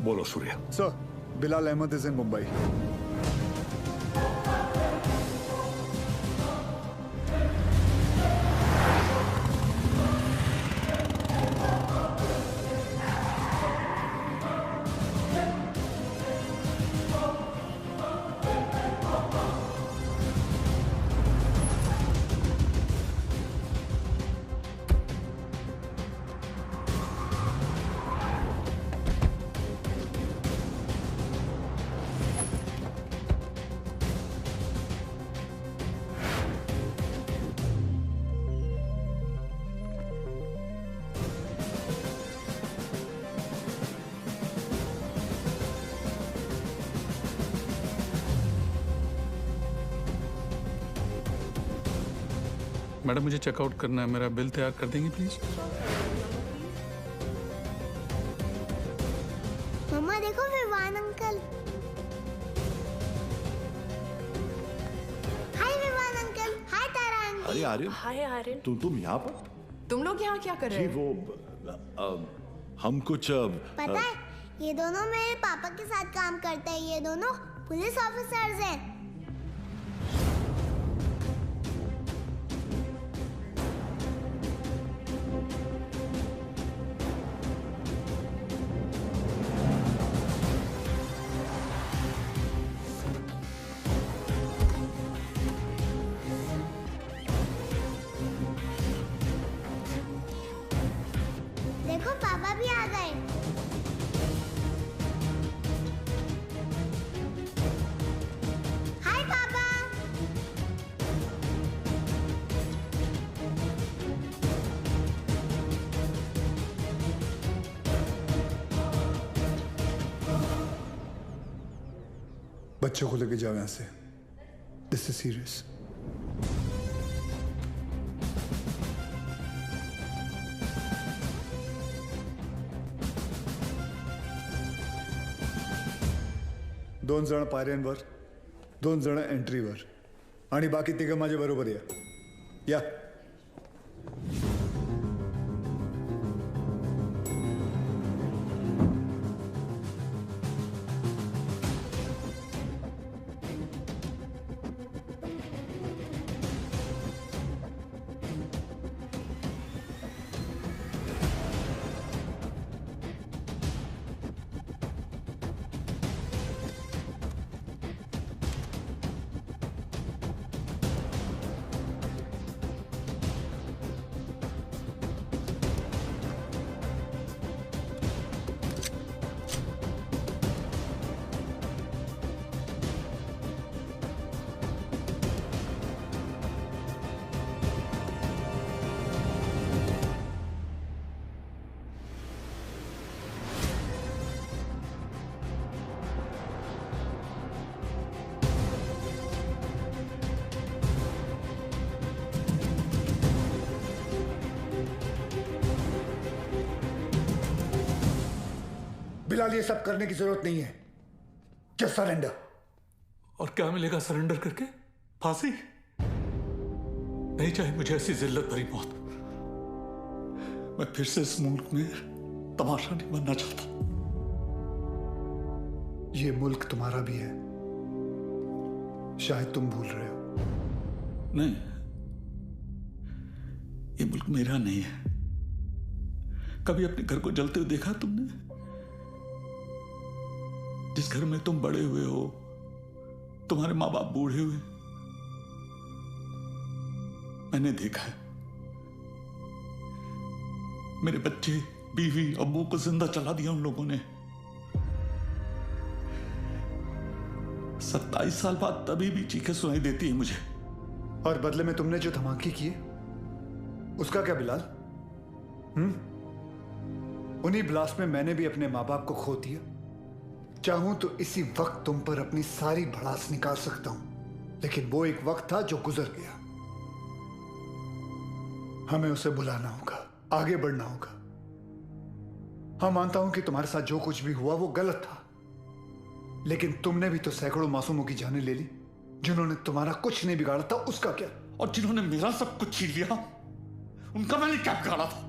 बोलो Surya. Sir, Bilal Ahmed is in Mumbai. Madam मुझे चेकआउट करना है, मेरा बिल तैयार कर देंगे प्लीज? मम्मा देखो विवान अंकल। हाय विवान अंकल। हाय तारा आंटी। अरे आर्यन। हाय आर्यन। तुम यहाँ पर? तुम लोग यहाँ क्या कर रहे जी हो? वो हम कुछ पता है ये दोनों मेरे पापा के साथ काम करते हैं। ये दोनों पुलिस ऑफिसर्स हैं। देखो पापा भी आ गए। हाय पापा। बच्चों को लेके जाओ यहाँ से। This is serious. दोन जण पायऱ्यांवर, दोन जण एंट्रीवर आणि बाकी तिघं माझ्या बरोबर या। बिलाल, ये सब करने की जरूरत नहीं है। Just surrender. और क्या मिलेगा सरेंडर करके? फांसी? नहीं चाहिए मुझे ऐसी जिल्लत भरी मौत। मैं फिर से इस मुल्क में तमाशा नहीं बनना चाहता। ये मुल्क तुम्हारा भी है, शायद तुम भूल रहे हो। नहीं, ये मुल्क मेरा नहीं है। कभी अपने घर को जलते हुए देखा तुमने? जिस घर में तुम बड़े हुए हो, तुम्हारे माँ बाप बूढ़े हुए, मैंने देखा है। मेरे बच्चे, बीवी, अब्बू को जिंदा चला दिया उन लोगों ने। 27 साल बाद तभी भी चीखें सुनाई देती है मुझे। और बदले में तुमने जो धमाके किए, उसका क्या बिलाल? उन्हीं ब्लास्ट में मैंने भी अपने माँ बाप को खो दिया। चाहूं तो इसी वक्त तुम पर अपनी सारी भड़ास निकाल सकता हूं, लेकिन वो एक वक्त था जो गुजर गया। हमें उसे बुलाना होगा, आगे बढ़ना होगा। हाँ, मानता हूं कि तुम्हारे साथ जो कुछ भी हुआ वो गलत था, लेकिन तुमने भी तो सैकड़ों मासूमों की जानें ले ली। जिन्होंने तुम्हारा कुछ नहीं बिगाड़ा था, उसका क्या? और जिन्होंने मेरा सब कुछ छीन लिया, उनका मैंने क्या बिगाड़ा था?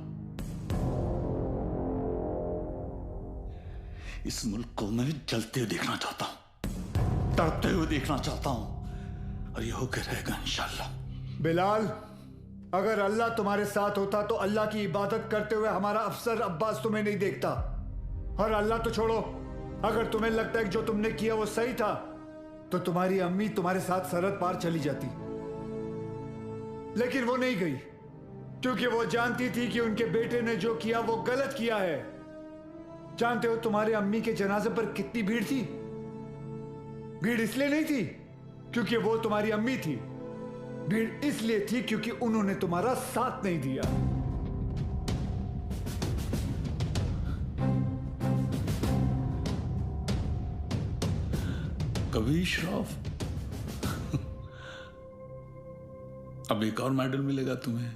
इस मुल्क को मैं जलते हुए देखना चाहता हूं, तड़पते हुए देखना चाहता हूं, और ये होकर रहेगा इंशाल्लाह। बिलाल, अगर अल्लाह तुम्हारे साथ होता तो अल्लाह की इबादत करते हुए हमारा अफसर अब्बास तुम्हें नहीं देखता। और अल्लाह तो छोड़ो, अगर तुम्हें लगता है कि जो तुमने किया वो सही था, तो तुम्हारी अम्मी तुम्हारे साथ सरहद पार चली जाती। लेकिन वो नहीं गई, क्योंकि वो जानती थी कि उनके बेटे ने जो किया वो गलत किया है। जानते हो तुम्हारे अम्मी के जनाजे पर कितनी भीड़ थी? भीड़ इसलिए नहीं थी क्योंकि वो तुम्हारी अम्मी थी, भीड़ इसलिए थी क्योंकि उन्होंने तुम्हारा साथ नहीं दिया। कभी श्राफ अब एक और मेडल मिलेगा तुम्हें।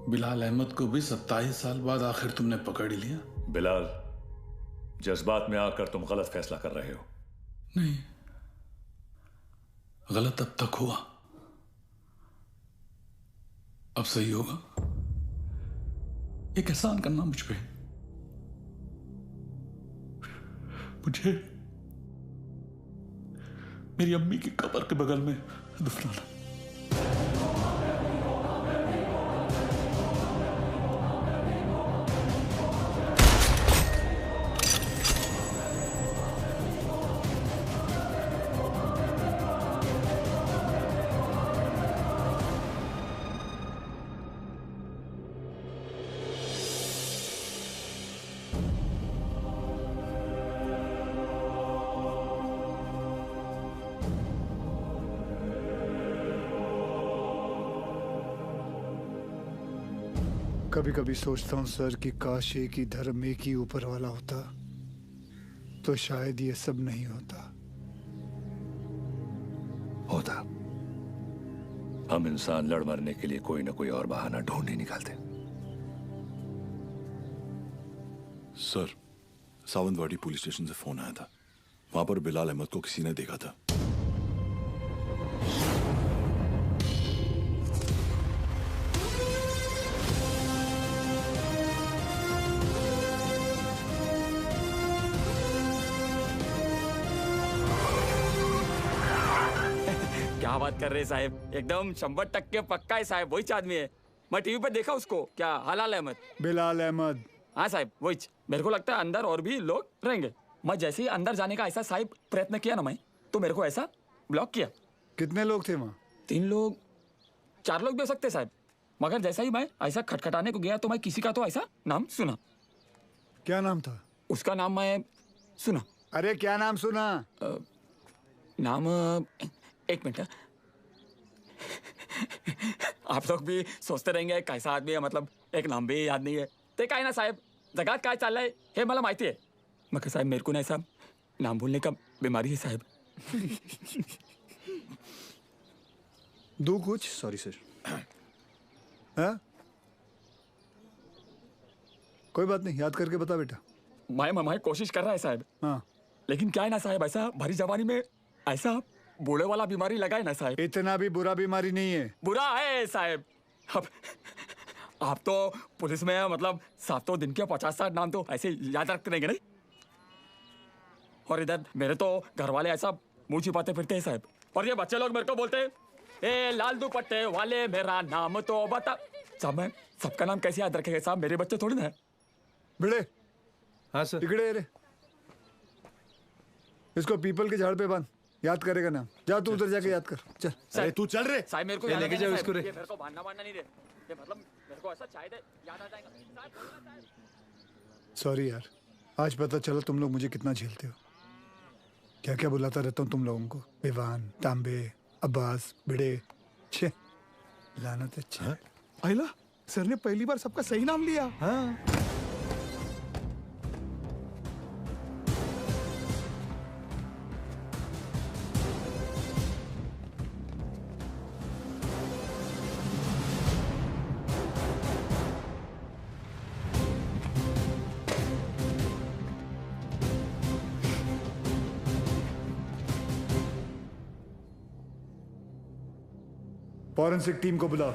बिलाल अहमद को भी 27 साल बाद आखिर तुमने पकड़ ही लिया। बिलाल, जज्बात में आकर तुम गलत फैसला कर रहे हो। नहीं, गलत अब तक हुआ, अब सही होगा। एक एहसान करना मुझ पे, मुझे मेरी अम्मी की कब्र के बगल में दफनाना। कभी कभी सोचता हूँ सर कि काश एक ही धर्म एक ही ऊपर वाला होता तो शायद ये सब नहीं होता। हम इंसान लड़ मरने के लिए कोई ना कोई और बहाना ढूंढ ही निकालते। सर, सावंतवाड़ी पुलिस स्टेशन से फोन आया था। वहां पर बिलाल अहमद को किसी ने देखा था। क्या बात कर रहे हैं साहब, एकदम 100% पक्का है साहब, वही आदमी है। मैं टीवी पर देखा उसको। क्या हलाल अहमद? बिलाल अहमद। हाँ साहब, वही। मेरे को लगता है अंदर और भी लोग रहेंगे। मैं जैसे ही अंदर जाने का ऐसा साहब प्रयत्न किया ना मैं, तो मेरे को ऐसा ब्लॉक किया। कितने लोग थे वहाँ? 3 लोग 4 लोग भी हो सकते साहब, मगर जैसा ही मैं ऐसा खटखटाने को गया तो मैं किसी का तो ऐसा नाम सुना। क्या नाम था उसका? नाम मैं सुना। अरे क्या नाम सुना? नाम एक मिनट। आप लोग भी सोचते रहेंगे कैसा आदमी है, मतलब एक नाम भी याद नहीं है। ते काय ना साहेब, जगात काय चाललंय हे मला माहिती आहे, मगर साहेब मेरे को ना ऐसा नाम भूलने का बीमारी है साहेब। दो कुछ। Sorry sir. हाँ? कोई बात नहीं, याद करके बता बेटा। मैं कोशिश कर रहा है साहब। हाँ। लेकिन क्या है ना साहब, ऐसा भरी जवानी में ऐसा बूढ़े वाला बीमारी लगा है ना साहब। इतना भी बुरा बीमारी नहीं है। बुरा है साहब। अब आप तो पुलिस में है, मतलब 7 दिन के 50-60 नाम तो ऐसे याद रखते रहेंगे नहीं। और इधर मेरे तो घर वाले ऐसा मुंह छिपाते फिरते हैं साहब। और ये बच्चे लोग मेरे को बोलते हैं, ए लाल दुपट्टे वाले मेरा नाम तो बता। साहब मैं सबका नाम कैसे याद रखेगा साहब, मेरे बच्चे थोड़ी ना है। भिड़े। हाँ सर। इकड़े रे, इसको पीपल के झाड़ पे बांध, याद करेगा नाम। जा तू उधर जाके याद कर, चल। अरे तू चल रे। साहब मेरे को लेके जाओ इसको रे। ये मेरे को बांधना नहीं दे, ये मतलब मेरे को ऐसा शायद याद आ जाएगा। सॉरी यार, आज पता चला तुम लोग मुझे कितना झेलते हो। क्या क्या बुलाता रहता हूँ तुम लोगों को, विवान, तांबे, अब्बास, भिड़े। छे लानत। अच्छा आइला, सर ने पहली बार सबका सही नाम लिया। हाँ। फॉरेंसिक टीम को बुलाओ।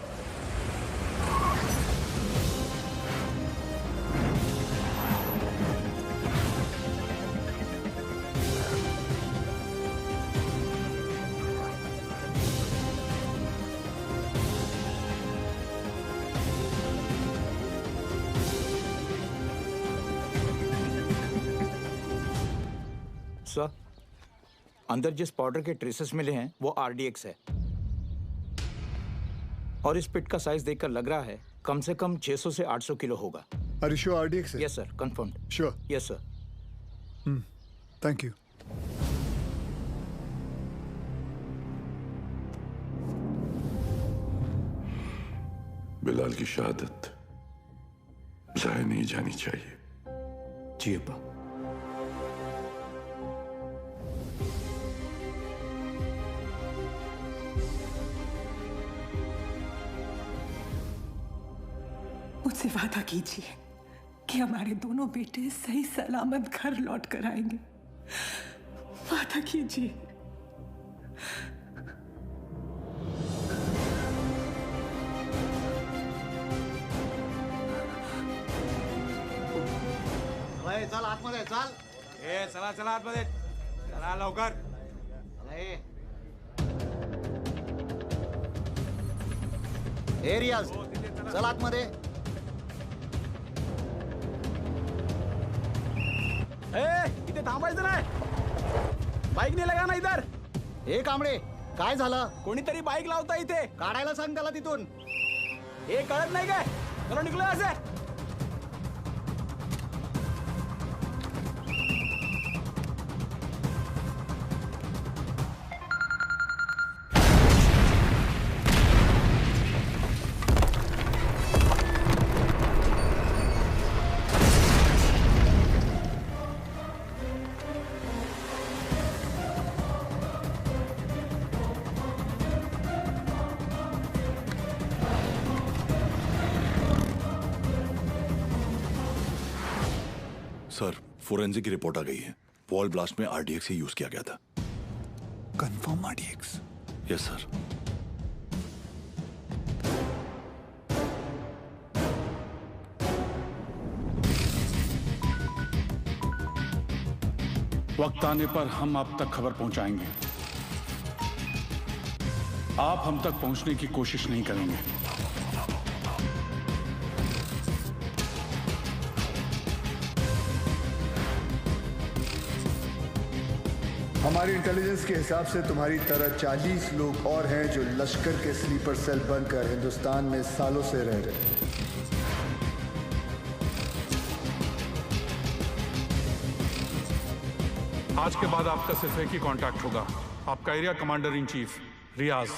सर, अंदर जिस पाउडर के ट्रेसेस मिले हैं वो आरडीएक्स है, और इस पिट का साइज देखकर लग रहा है कम से कम 600 से 800 किलो होगा। Are you sure RDX है? Yes sir, confirmed. Sure? Yes sir. Thank you. Bilal की शहादत जाया नहीं जानी चाहिए। जी अब्बा। मुझसे वादा कीजिए कि हमारे दोनों बेटे सही सलामत घर लौट कर आएंगे। वादा कीजिए। चल आतमध्ये चल। चला चला आतमध्ये चला लवकर। रियाज चल आतमध्ये। इथे थांबायचं नाही, बाईक नाही लगा ना इधर। हे कांबळे काय झालं? कोणीतरी बाईक लावता इथे, काढायला सांग त्याला तिथून। हे कळत नाही काय? चलो निघलो असे। सर, फोरेंसिक की रिपोर्ट आ गई है। वॉल ब्लास्ट में आरडीएक्स ही यूज किया गया था। Confirm RDX? Yes sir. वक्त आने पर हम आप तक खबर पहुंचाएंगे। आप हम तक पहुंचने की कोशिश नहीं करेंगे। हमारी इंटेलिजेंस के हिसाब से तुम्हारी तरह 40 लोग और हैं जो लश्कर के स्लीपर सेल बनकर हिंदुस्तान में सालों से रह रहे हैं। आज के बाद आपका सिर्फ एक ही कांटेक्ट होगा, आपका एरिया कमांडर इन चीफ रियाज।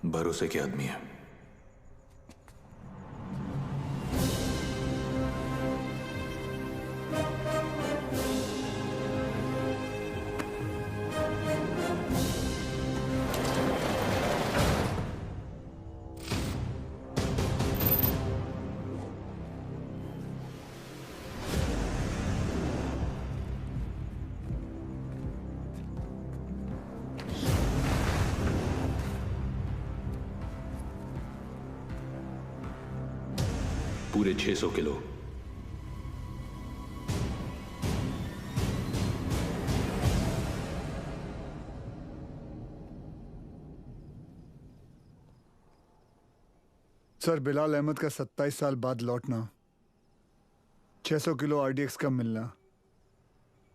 भरोसे के आदमी है। पूरे 600 किलो। सर, बिलाल अहमद का 27 साल बाद लौटना, 600 किलो आरडीएक्स का मिलना,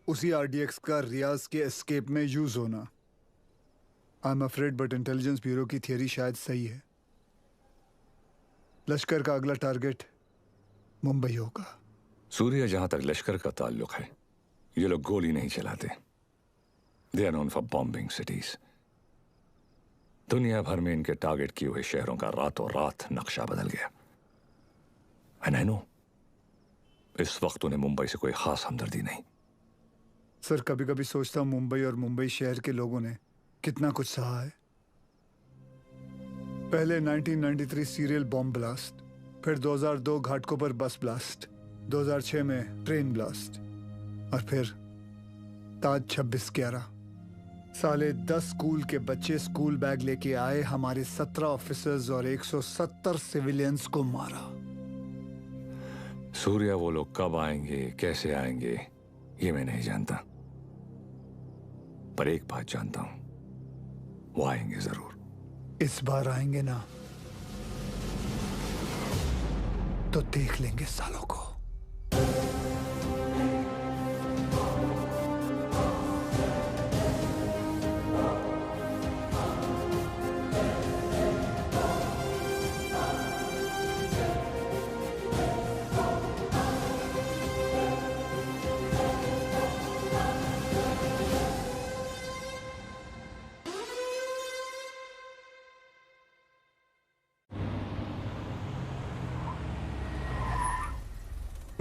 उसी आरडीएक्स का रियाज के एस्केप में यूज होना। I am afraid but intelligence bureau की थियरी शायद सही है। लश्कर का अगला टारगेट मुंबई होगा। सूर्य, जहां तक लश्कर का ताल्लुक है, ये लोग गोली नहीं चलाते। They are known for bombing cities. दुनिया भर में इनके टारगेट किए हुए शहरों का रातों रात नक्शा बदल गया। एंड आई नो, इस वक्त उन्हें मुंबई से कोई खास हमदर्दी नहीं। सर, कभी कभी सोचता हूं मुंबई और मुंबई शहर के लोगों ने कितना कुछ सहा है। पहले 1993 सीरियल बॉम्ब ब्लास्ट, फिर 2002 घाटकोपर बस ब्लास्ट, 2006 में ट्रेन ब्लास्ट, और फिर ताज 26/11। साले 10 स्कूल के बच्चे स्कूल बैग लेके आए, हमारे 17 ऑफिसर्स और 170 सिविलियंस को मारा। सूर्या, वो लोग कब आएंगे, कैसे आएंगे, ये मैं नहीं जानता, पर एक बात जानता हूं, वो आएंगे जरूर। इस बार आएंगे ना? तो देख लेंगे सालों को।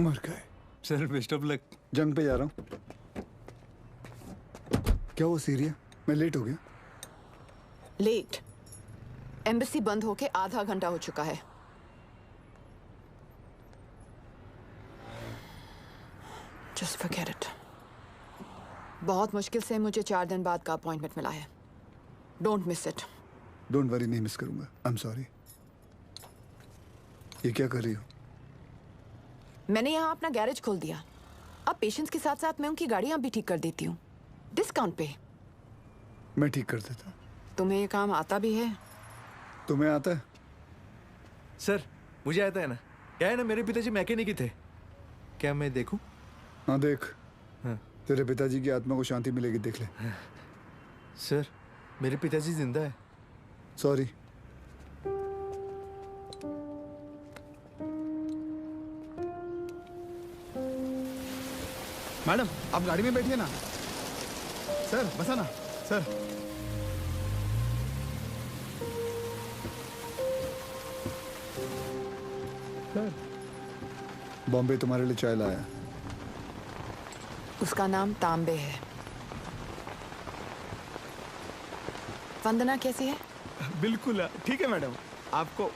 मर गए। Sir best of luck. जंग पे जा रहा हूँ। क्या वो सीरिया? मैं लेट हो गया। लेट? एम्बेसी बंद होके आधा घंटा हो चुका है। Just forget it. बहुत मुश्किल से मुझे 4 दिन बाद का अपॉइंटमेंट मिला है। Don't miss it. Don't worry, नहीं मिस करूंगा। I am sorry. ये क्या कर रही हो? मैंने यहाँ अपना गैरेज खोल दिया। अब पेशेंट्स के साथ साथ मैं उनकी गाड़ियाँ भी ठीक कर देती हूँ, डिस्काउंट पे। मैं ठीक कर देता हूँ। तुम्हें ये काम आता भी है? तुम्हें आता है? सर मुझे आता है ना। क्या है ना, मेरे पिताजी मैकेनिक ही थे। क्या मैं देखूं? हाँ देख। हाँ। तेरे पिताजी की आत्मा को शांति मिलेगी, देख ले। हाँ। सर मेरे पिताजी जिंदा है। सॉरी। मैडम आप गाड़ी में बैठिए ना। सर बसा ना सर। बॉम्बे तुम्हारे लिए चाय लाया। उसका नाम तांबे है। वंदना कैसी है? बिल्कुल ठीक है मैडम। आपको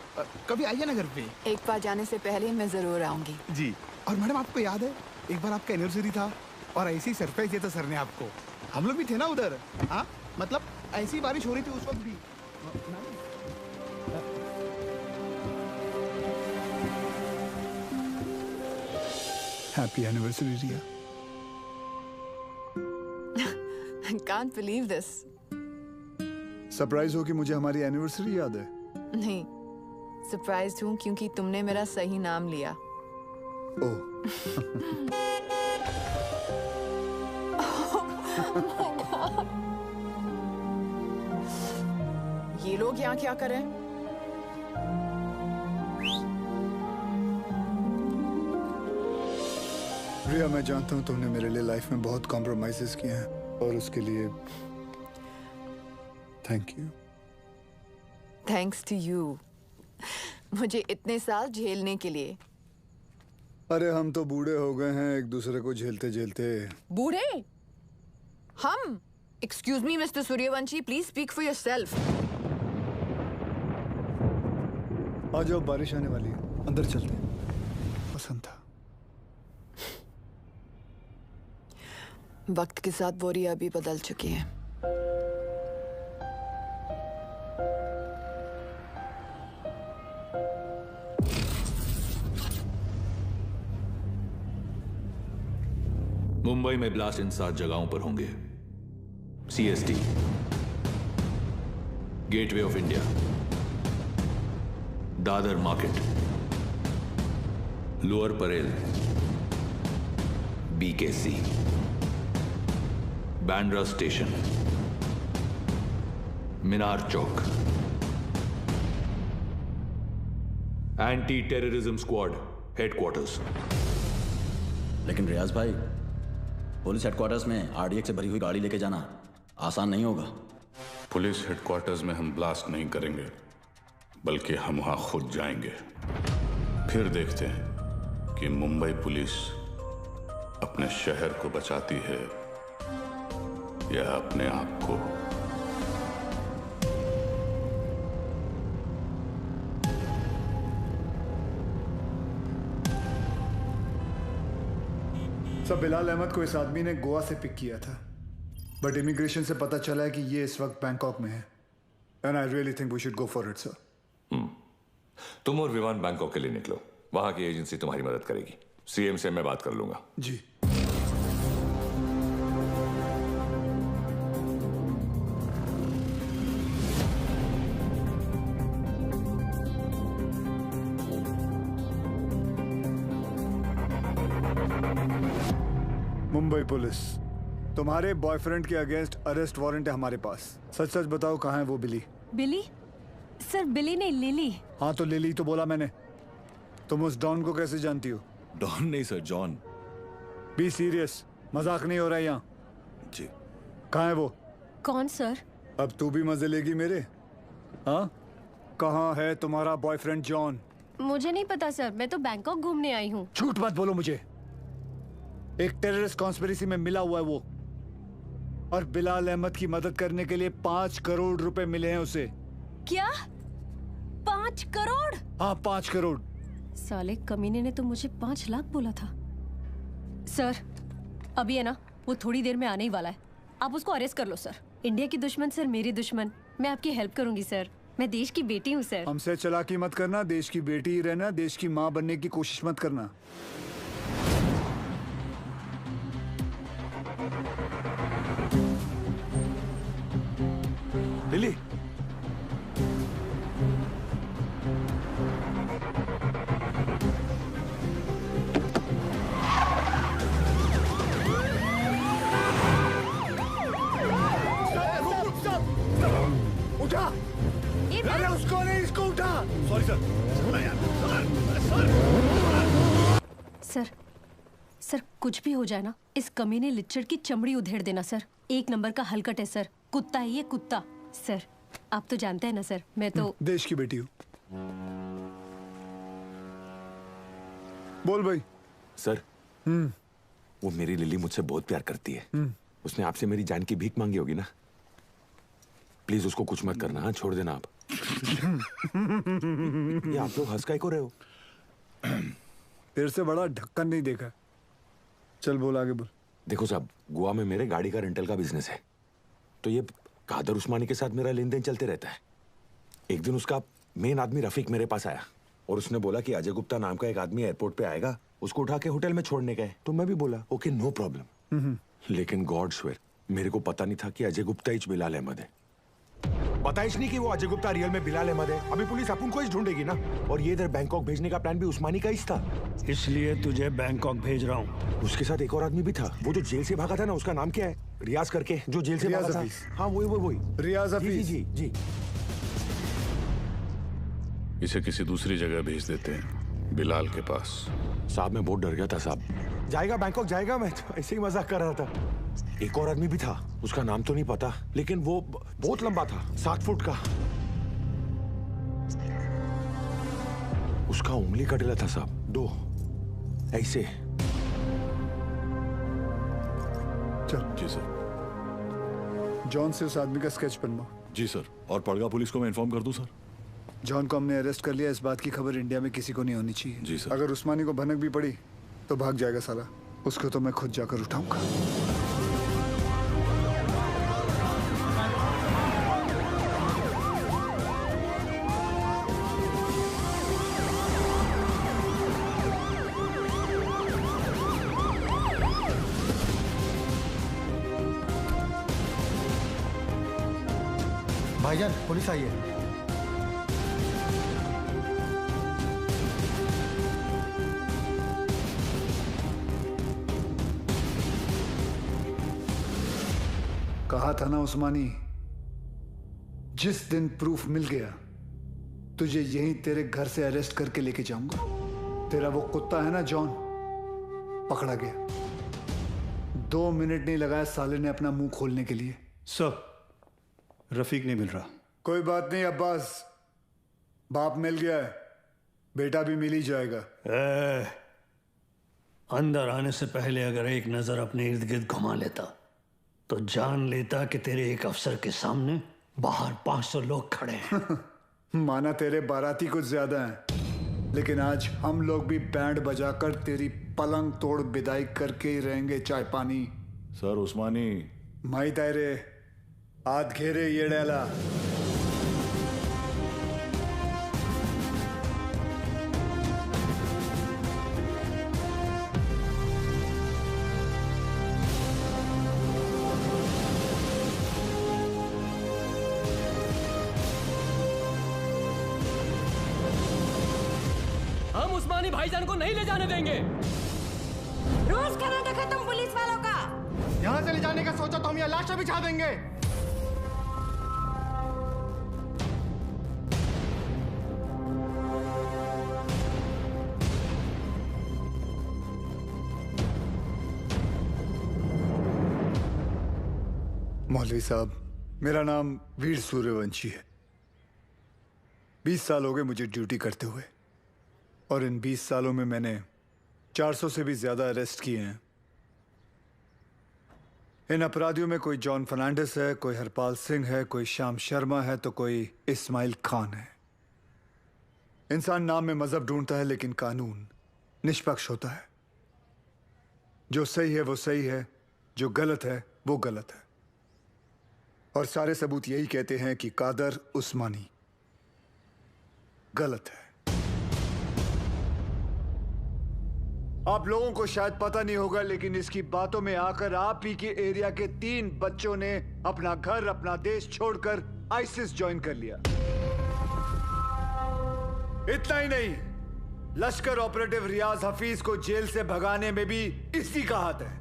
कभी आइए ना घर पे। एक बार जाने से पहले मैं जरूर आऊंगी। जी। और मैडम आपको याद है एक बार आपका एनिवर्सरी था और ऐसे ही सरप्राइज दिया था सर ने आपको। हम लोग भी थे ना उधर। हाँ मतलब ऐसी बारिश हो रही थी उस वक्त भी। Happy anniversary Riya. Can't believe this. Surprise हो कि मुझे हमारी एनिवर्सरी याद है? नहीं, सरप्राइज हूँ क्योंकि तुमने मेरा सही नाम लिया। ओह। ये लोग यहाँ क्या कर रहे हैं? रिया, मैं जानता हूँ तुमने मेरे लिए लाइफ में बहुत कॉम्प्रोमाइजेस किए हैं और उसके लिए thank you. Thanks to you, मुझे इतने साल झेलने के लिए। अरे हम तो बूढ़े हो गए हैं एक दूसरे को झेलते झेलते। बूढ़े? हम? Excuse me mister Suryavanshi, please speak for yourself. आ जाओ, बारिश आने वाली है, अंदर चलते हैं। पसंद था। वक्त के साथ वो रिया भी बदल चुकी है। मुंबई में ब्लास्ट इन 7 जगहों पर होंगे। CST, gateway of India, Dadar market, lower Parel, BKC, Bandra station, Minar Chowk. Anti terrorism squad headquarters. लेकिन रियाज भाई, पुलिस हेडक्वार्टर्स में RDX से भरी हुई गाड़ी लेके जाना आसान नहीं होगा। पुलिस हेडक्वार्टर्स में हम ब्लास्ट नहीं करेंगे, बल्कि हम वहां खुद जाएंगे। फिर देखते हैं कि मुंबई पुलिस अपने शहर को बचाती है या अपने आप को। सब बिलाल अहमद को इस आदमी ने गोवा से पिक किया था, बट इमिग्रेशन से पता चला है कि ये इस वक्त बैंकॉक में है। And I really think we should go for it sir. तुम और विवान बैंकॉक के लिए निकलो, वहां की एजेंसी तुम्हारी मदद करेगी। CM से मैं बात कर लूंगा। जी। मुंबई पुलिस, तुम्हारे बॉयफ्रेंड के अगेंस्ट अरेस्ट वारंट है हमारे पास। सच सच बताओ कहाँ है वो बिली? बिली? सर बिली नहीं, लिली। हाँ तो लिली तो बोला मैंने। तुम उस डॉन को कैसे जानती हो? डॉन नहीं सर, जॉन। बी सीरियस, मजाक नहीं हो रहा है यहाँ। जी। कहाँ है वो? कौन सर? अब तू भी मजे लेगी मेरे? हाँ, कहाँ है तुम्हारा बॉयफ्रेंड जॉन? मुझे नहीं पता सर, मैं तो बैंकॉक घूमने आई हूँ। झूठ मत बोलो मुझे। एक टेररिस्ट कॉन्स्पिरेसी में मिला हुआ है वो, और बिलाल अहमद की मदद करने के लिए 5 करोड़ रुपए मिले हैं उसे। क्या? 5 करोड़? हाँ 5 करोड़। साले कमीने ने तो मुझे 5 लाख बोला था। सर अभी है ना, वो थोड़ी देर में आने ही वाला है, आप उसको अरेस्ट कर लो सर। इंडिया की दुश्मन सर मेरी दुश्मन, मैं आपकी हेल्प करूंगी सर, मैं देश की बेटी हूँ सर। हमसे चालाकी मत करना, देश की बेटी ही रहना, देश की माँ बनने की कोशिश मत करना। लिली, उठा। अरे उसको नहीं, इसको उठा। Sorry sir. सर सर कुछ भी हो जाए ना, इस कमीने लिच्चड़ की चमड़ी उधेड़ देना सर। 1 नंबर का हलकट है सर, कुत्ता है ये, कुत्ता। सर आप तो जानते हैं ना सर, मैं तो देश की बेटी हूँ। बोल भाई। सर वो मेरी लिली मुझसे बहुत प्यार करती है। उसने आपसे मेरी जान की भीख मांगी होगी ना? प्लीज उसको कुछ मत करना। हाँ छोड़ देना आप। ये आप लोग हंस काहे को रहे हो? तेरे से बड़ा ढक्कन नहीं देखा। चल बोल, आगे बोल। देखो साहब, गोवा में मेरे गाड़ी का रेंटल का बिजनेस है, तो ये कादर उस्मानी के साथ मेरा लेन देन चलते रहता है। एक दिन उसका मेन आदमी रफीक मेरे पास आया और उसने बोला कि अजय गुप्ता नाम का एक आदमी एयरपोर्ट पे आएगा, उसको उठा के होटल में छोड़ने का है। तो मैं भी बोला ओके नो प्रॉब्लम। लेकिन गॉड स्वेयर मेरे को पता नहीं था कि अजय गुप्ता ही बिलाल अहमद है। पता ही नहीं कि वो अजय गुप्ता रियल में बिलाल अहमद है। अभी पुलिस अपन को ही ढूंढेगी ना। और ये इधर बैंकॉक भेजने का प्लान भी उस्मानी का ही था, इसलिए तुझे बैंकॉक भेज रहा हूँ। उसके साथ एक और आदमी भी था, वो जो जेल से भागा था ना, उसका नाम क्या है? रियाज करके, जो जेल से भागा था। हाँ वही रियाज हफीज। जी जी जी। इसे किसी दूसरी जगह भेज देते हैं, बिलाल के पास। साहब मैं बहुत डर गया था साहब। जाएगा बैंकॉक जाएगा, मैं तो ऐसे ही मजाक कर रहा था। एक और आदमी भी था, उसका नाम तो नहीं पता, लेकिन वो बहुत लंबा था, 7 फुट का। उसका उंगली कटेला था साहब, 2 ऐसे। चल। जी सर। जॉन से उस आदमी का स्केच बनवाओ। जी सर। और पड़गा पुलिस को मैं इन्फॉर्म कर दूं सर? जॉन को हमने अरेस्ट कर लिया, इस बात की खबर इंडिया में किसी को नहीं होनी चाहिए। जी सर। अगर उस्मानी को भनक भी पड़ी तो भाग जाएगा साला, उसको तो मैं खुद जाकर उठाऊंगा। भाईजान पुलिस आई है। कहा था ना उस्मानी, जिस दिन प्रूफ मिल गया तुझे यहीं तेरे घर से अरेस्ट करके लेके जाऊंगा। तेरा वो कुत्ता है ना जॉन, पकड़ा गया। 2 मिनट नहीं लगाया साले ने अपना मुंह खोलने के लिए। सर रफीक नहीं मिल रहा। कोई बात नहीं अब्बास, बाप मिल गया है, बेटा भी मिल ही जाएगा। अंदर आने से पहले अगर एक नजर अपने इर्द गिर्द घुमा लेता तो जान लेता कि तेरे एक अफसर के सामने बाहर 500 लोग खड़े हैं। माना तेरे बाराती कुछ ज्यादा हैं, लेकिन आज हम लोग भी बैंड बजाकर तेरी पलंग तोड़ विदाई करके ही रहेंगे। चाय पानी। सर उस्मानी माई तायरे हाथ घेरे ये डाला। हम उस्मानी भाईजान को नहीं ले जाने देंगे। रोज का नाटक है तुम पुलिस वालों का। यहाँ से ले जाने का सोचा तो हम यहाँ लाशें बिछा देंगे। मौलवी साहब, मेरा नाम वीर सूर्यवंशी है। 20 साल हो गए मुझे ड्यूटी करते हुए, और इन 20 सालों में मैंने 400 से भी ज्यादा अरेस्ट किए हैं। इन अपराधियों में कोई जॉन फर्नांडिस है, कोई हरपाल सिंह है, कोई श्याम शर्मा है, तो कोई इस्माइल खान है। इंसान नाम में मजहब ढूंढता है, लेकिन कानून निष्पक्ष होता है। जो सही है वो सही है, जो गलत है वो गलत है। और सारे सबूत यही कहते हैं कि कादर उस्मानी गलत है। आप लोगों को शायद पता नहीं होगा, लेकिन इसकी बातों में आकर आप ही के एरिया के 3 बच्चों ने अपना घर, अपना देश छोड़कर आईसिस ज्वाइन कर लिया। इतना ही नहीं, लश्कर ऑपरेटिव रियाज हफीज को जेल से भगाने में भी इसी का हाथ है,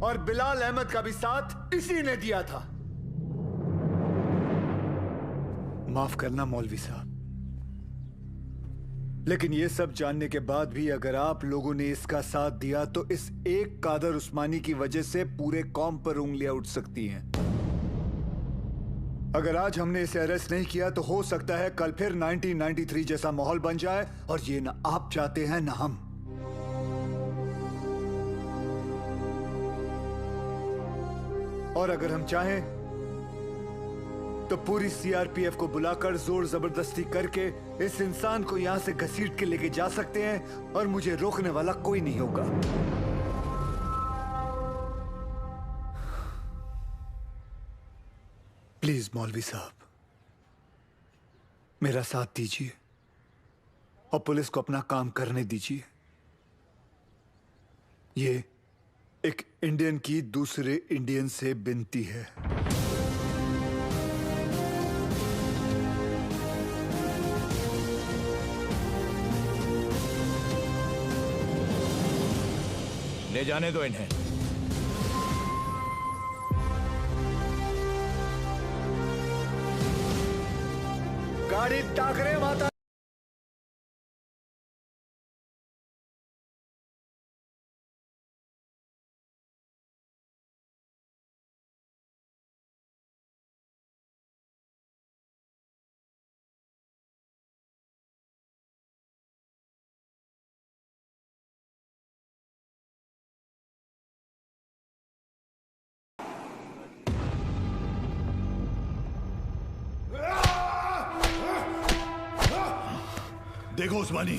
और बिलाल अहमद का भी साथ इसी ने दिया था। माफ करना मौलवी साहब, लेकिन यह सब जानने के बाद भी अगर आप लोगों ने इसका साथ दिया तो इस एक कादर उस्मानी की वजह से पूरे कौम पर उंगलियां उठ सकती हैं। अगर आज हमने इसे अरेस्ट नहीं किया तो हो सकता है कल फिर 1993 जैसा माहौल बन जाए, और ये ना आप चाहते हैं ना हम। और अगर हम चाहें तो पूरी सीआरपीएफ को बुलाकर जोर जबरदस्ती करके इस इंसान को यहां से घसीट के लेके जा सकते हैं, और मुझे रोकने वाला कोई नहीं होगा। प्लीज मौलवी साहब, मेरा साथ दीजिए और पुलिस को अपना काम करने दीजिए। ये एक इंडियन की दूसरे इंडियन से विनती है। ले जाने दो इन्हें। गाड़ी टाकरे माता। देखो उस्मानी,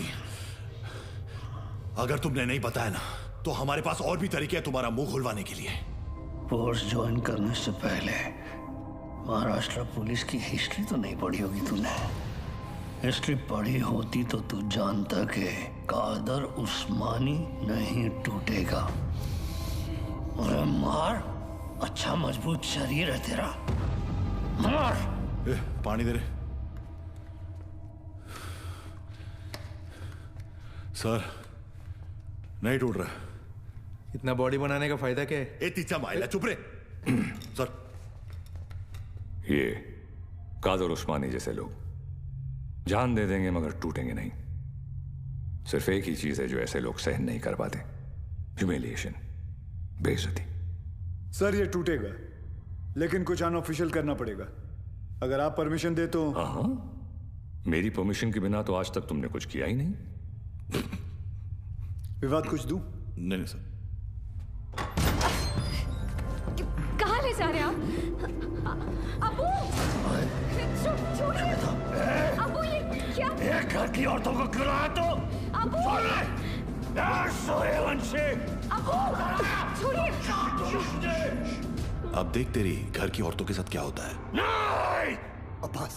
अगर तुमने नहीं बताया ना तो हमारे पास और भी तरीके हैं तुम्हारा मुंह खुलवाने के लिए। फोर्स ज्वाइन करने से पहले महाराष्ट्र पुलिस की हिस्ट्री तो नहीं पढ़ी होगी तूने। हिस्ट्री पढ़ी होती तो तू जानता कि कादर उस्मानी नहीं टूटेगा। अरे मार, अच्छा मजबूत शरीर है तेरा, मार। पानी दे रहे सर, नहीं टूट रहा। इतना बॉडी बनाने का फायदा क्या है? ए तीचा माइला, चुप रे। सर, ये कादर उस्मानी जैसे लोग जान दे देंगे मगर टूटेंगे नहीं। सिर्फ एक ही चीज है जो ऐसे लोग सहन नहीं कर पाते, ह्यूमिलिएशन, बेइज्जती। सर ये टूटेगा, लेकिन कुछ अनऑफिशियल करना पड़ेगा। अगर आप परमिशन दे तो। हाँ, मेरी परमिशन के बिना तो आज तक तुमने कुछ किया ही नहीं। विवाद कुछ दूं? नहीं सर। कहाँ ले जा रहे हैं आप? अबू, छोड़िए। अबू ये क्या? एक घर की औरतों को क्यों लाया तू? अबू, सूर्यवंशी। अबू, छोड़िए। अब देख तेरी घर की औरतों के साथ क्या होता है। नहीं! अब्बास,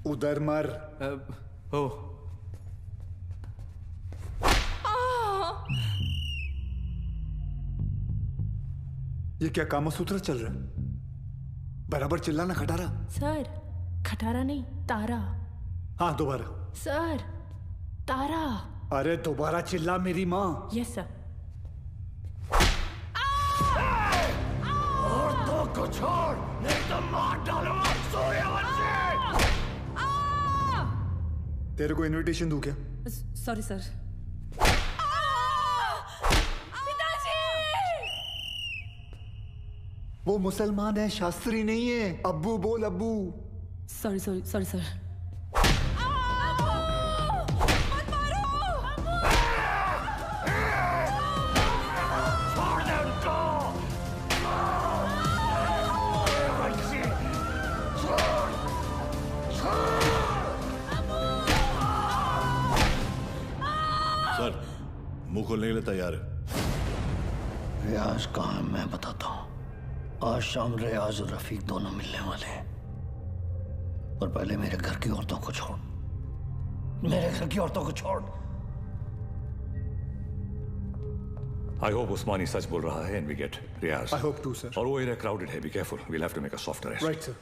उधर मर। हो ये क्या कामसूत्र चल रहा है? बराबर चिल्लाना खटारा। सर खटारा नहीं, तारा। हाँ दोबारा। सर तारा। अरे दोबारा चिल्ला मेरी माँ। Yes sir. औरतों को छोड़, नहीं तो मार डालूंगा सूर्यवंशी। तेरे को इनविटेशन दूं क्या? Sorry sir. वो मुसलमान है, शास्त्री नहीं है। अब्बू बोल अब्बू। Sorry sorry sorry sir. Sir मुंह खोलने के लिए तैयार है। रियाज कहाँ है मैं बताता हूँ। आज शाम रियाज और रफीक दोनों मिलने वाले हैं। और पहले मेरे घर की औरतों को छोड़, मेरे घर की औरतों को छोड़। I hope उस्मानी सच बोल रहा है and we get Riyaz. I hope too, sir. और वो एरिया crowded है, be careful. We'll have to make a soft arrest. Right, sir.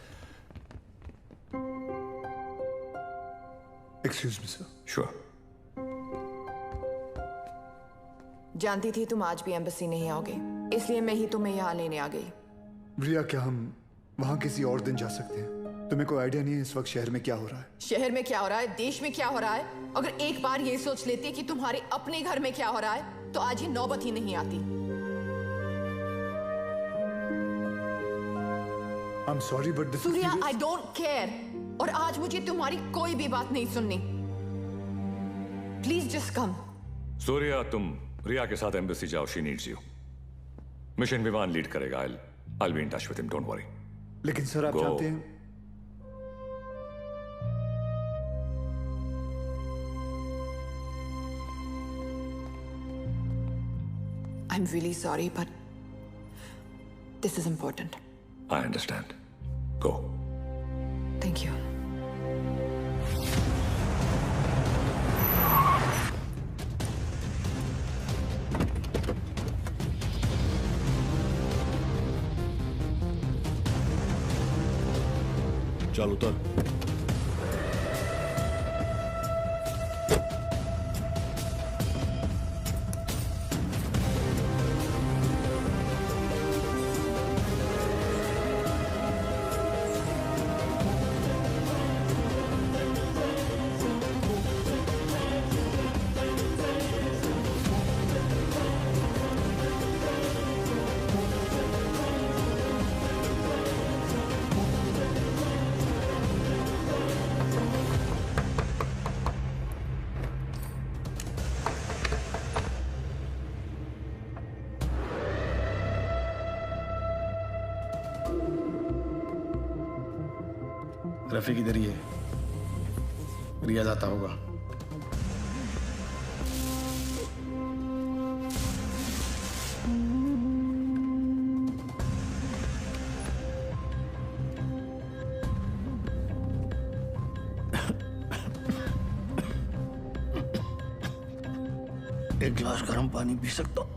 Excuse me, sir. Sure. जानती थी तुम आज भी एम्बेसी नहीं आओगे, इसलिए मैं ही तुम्हें यहाँ लेने आ गई। रिया, क्या हम वहाँ किसी और दिन जा सकते हैं? तुम्हें कोई आइडिया नहीं है इस वक्त शहर में क्या हो रहा है? शहर में क्या हो रहा है, देश में क्या हो रहा है? अगर एक बार ये सोच लेती कि तुम्हारे अपने घर में क्या हो रहा है, तो आज ये नौबत ही नहीं आती। I'm sorry, but this is Surya, serious. I don't care. और आज मुझे तुम्हारी कोई भी बात नहीं सुननी। Please just come. सूर्या, तुम रिया के साथ एम्बेसी जाओ, she needs you. मिशन विमान लीड करेगा। I'll be in touch with him, don't worry. लेकिन सर आप Go. जानते हैं I'm really sorry, but this is important. I understand. Go. Thank you. चल उतर। रफीक इधर ही है। रियाज आता होगा। एक गिलास गर्म पानी पी सकता हूँ?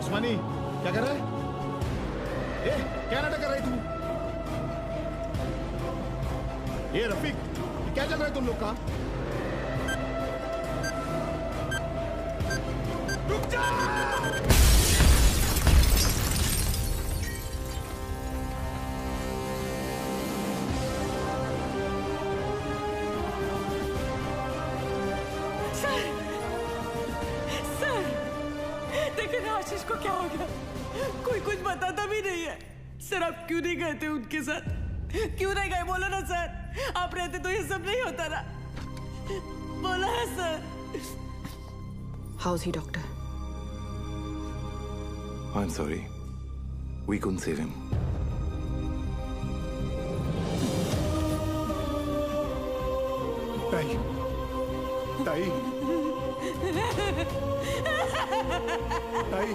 उस्मानी क्या कर रहा है? क्या नाटक कर रही तू? ये रफीक, ये क्या चल रहा है तुम लोग का? रुक जा! आशीष को क्या हो गया? कोई कुछ बताता भी नहीं है। सर आप क्यों नहीं गए थे उनके साथ? क्यों नहीं गए? बोलो ना सर, आप रहते तो ये सब नहीं होता ना। बोलो ना sir. How's he, doctor? I'm sorry. We couldn't save him. ताई, ताई, ताई,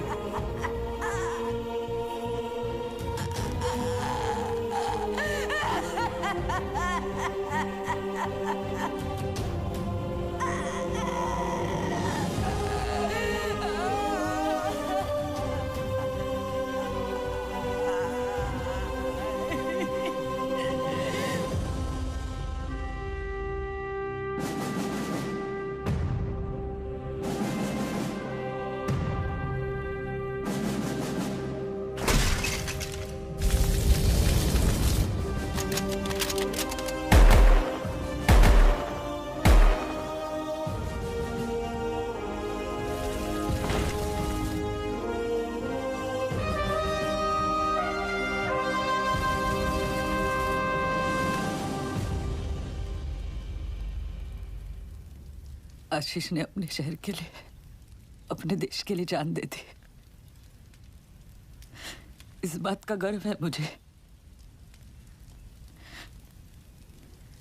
आशीष ने अपने शहर के लिए, अपने देश के लिए जान दे दी। इस बात का गर्व है मुझे।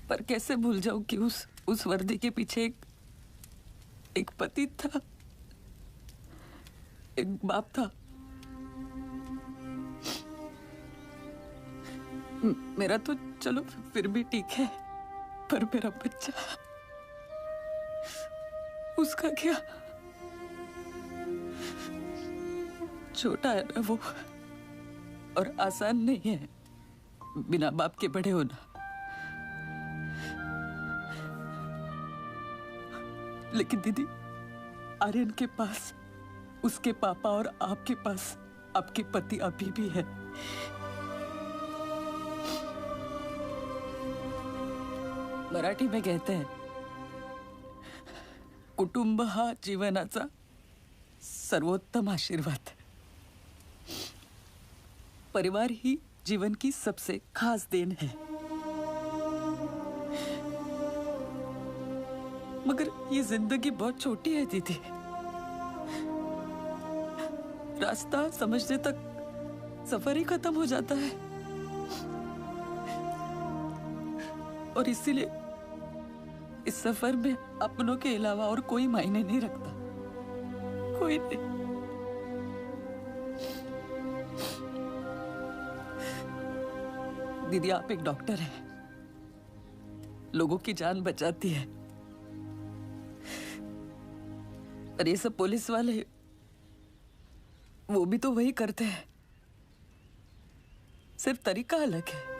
पर कैसे भूल जाऊं कि उस वर्दी के पीछे एक पति था, एक बाप था। मेरा तो चलो फिर भी ठीक है, पर मेरा बच्चा, उसका क्या? छोटा है ना वो, और आसान नहीं है बिना बाप के बड़े होना। लेकिन दीदी, आर्यन के पास उसके पापा और आपके पास आपके पति अभी भी है। मराठी में कहते हैं, कुटुंब हा जीवनाचा सर्वोत्तम आशीर्वाद। परिवार ही जीवन की सबसे खास देन है। मगर ये जिंदगी बहुत छोटी है दीदी। रास्ता समझने तक सफर ही खत्म हो जाता है। और इसीलिए इस सफर में अपनों के अलावा और कोई मायने नहीं रखता, कोई नहीं। दीदी, आप एक डॉक्टर हैं, लोगों की जान बचाती है। और ये सब पुलिस वाले, वो भी तो वही करते हैं, सिर्फ तरीका अलग है।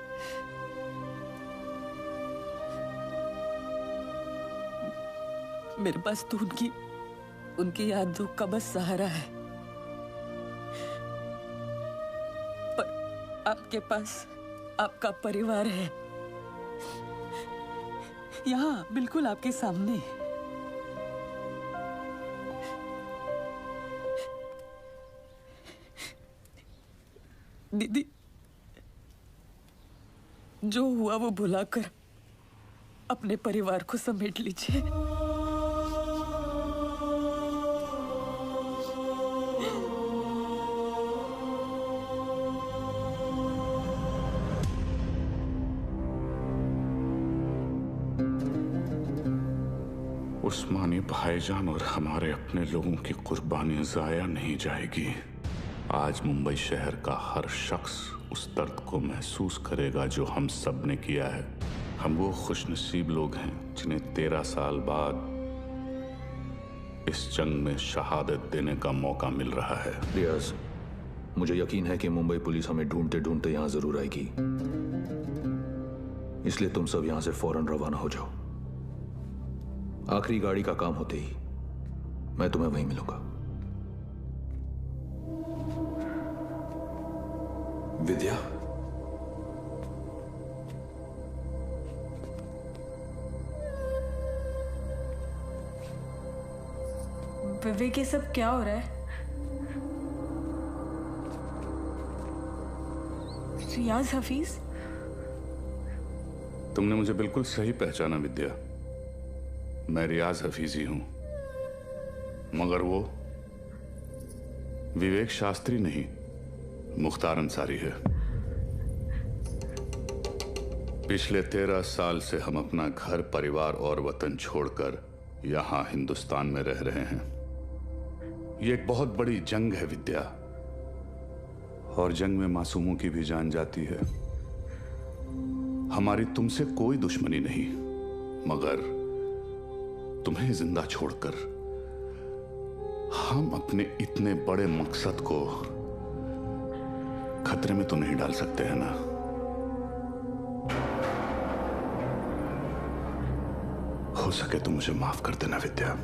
मेरे पास तो उनकी यादों का बस सहारा है। पर आपके पास आपका परिवार है, यहाँ बिल्कुल आपके सामने। दीदी, जो हुआ वो भुलाकर अपने परिवार को समेट लीजिए। उस्मानी भाईजान और हमारे अपने लोगों की कुर्बानी जाया नहीं जाएगी। आज मुंबई शहर का हर शख्स उस दर्द को महसूस करेगा जो हम सब ने किया है। हम वो खुशनसीब लोग हैं जिन्हें 13 साल बाद इस जंग में शहादत देने का मौका मिल रहा है। रियाज, मुझे यकीन है कि मुंबई पुलिस हमें ढूंढते ढूंढते यहां जरूर आएगी, इसलिए तुम सब यहां से फौरन रवाना हो जाओ। आखिरी गाड़ी का काम होते ही मैं तुम्हें वहीं मिलूंगा। विद्या, विवेक, ये सब क्या हो रहा है? रियाज हफीज? तुमने मुझे बिल्कुल सही पहचाना विद्या। मैं रियाज हफीज ही हूं, मगर वो विवेक शास्त्री नहीं, मुख्तार अंसारी है। पिछले 13 साल से हम अपना घर परिवार और वतन छोड़कर यहां हिंदुस्तान में रह रहे हैं। ये एक बहुत बड़ी जंग है विद्या, और जंग में मासूमों की भी जान जाती है। हमारी तुमसे कोई दुश्मनी नहीं, मगर तुम्हें जिंदा छोड़कर हम अपने इतने बड़े मकसद को खतरे में तो नहीं डाल सकते हैं ना। हो सके तो मुझे माफ कर देना विद्या।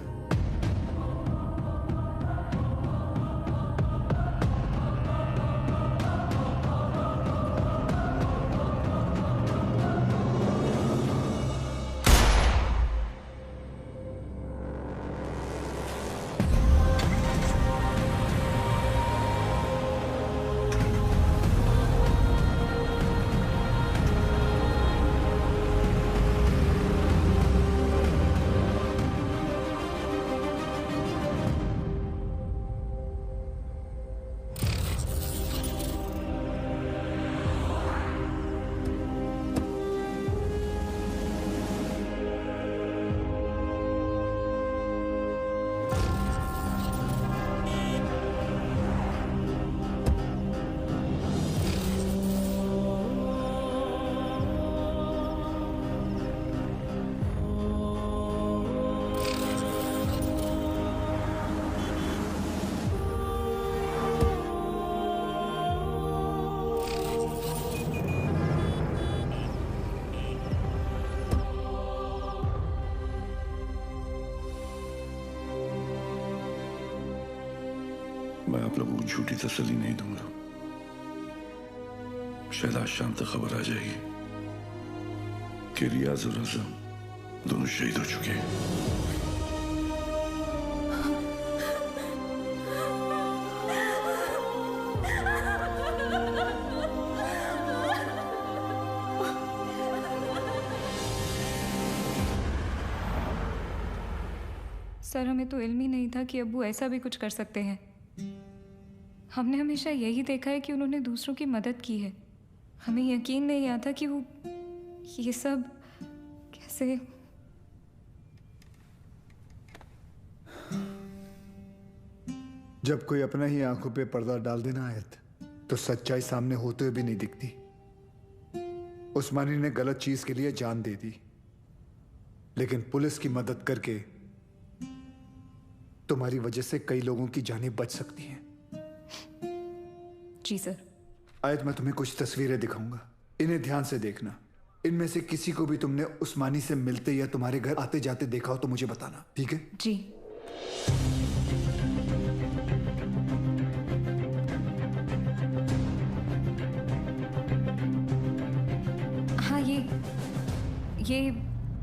मैं आप लोगों को झूठी तसल्ली नहीं दूंगा। शायद आज शाम तक खबर आ जाएगी कि रियाज और आजम दोनों शहीद हो चुके हैं। सर, हमें तो इल्म ही नहीं था कि अब्बू ऐसा भी कुछ कर सकते हैं। हमने हमेशा यही देखा है कि उन्होंने दूसरों की मदद की है। हमें यकीन नहीं आता कि वो ये सब कैसे। जब कोई अपना ही आंखों पे पर्दा डाल देना आयत, तो सच्चाई सामने होते हुए भी नहीं दिखती। उस्मानी ने गलत चीज के लिए जान दे दी, लेकिन पुलिस की मदद करके तुम्हारी वजह से कई लोगों की जानें बच सकती हैं। जी सर। आयत, मैं तुम्हें कुछ तस्वीरें दिखाऊंगा, इन्हें ध्यान से देखना। इनमें से किसी को भी तुमने उस्मानी से मिलते या तुम्हारे घर आते जाते देखा हो तो मुझे बताना, ठीक है? जी। हाँ, ये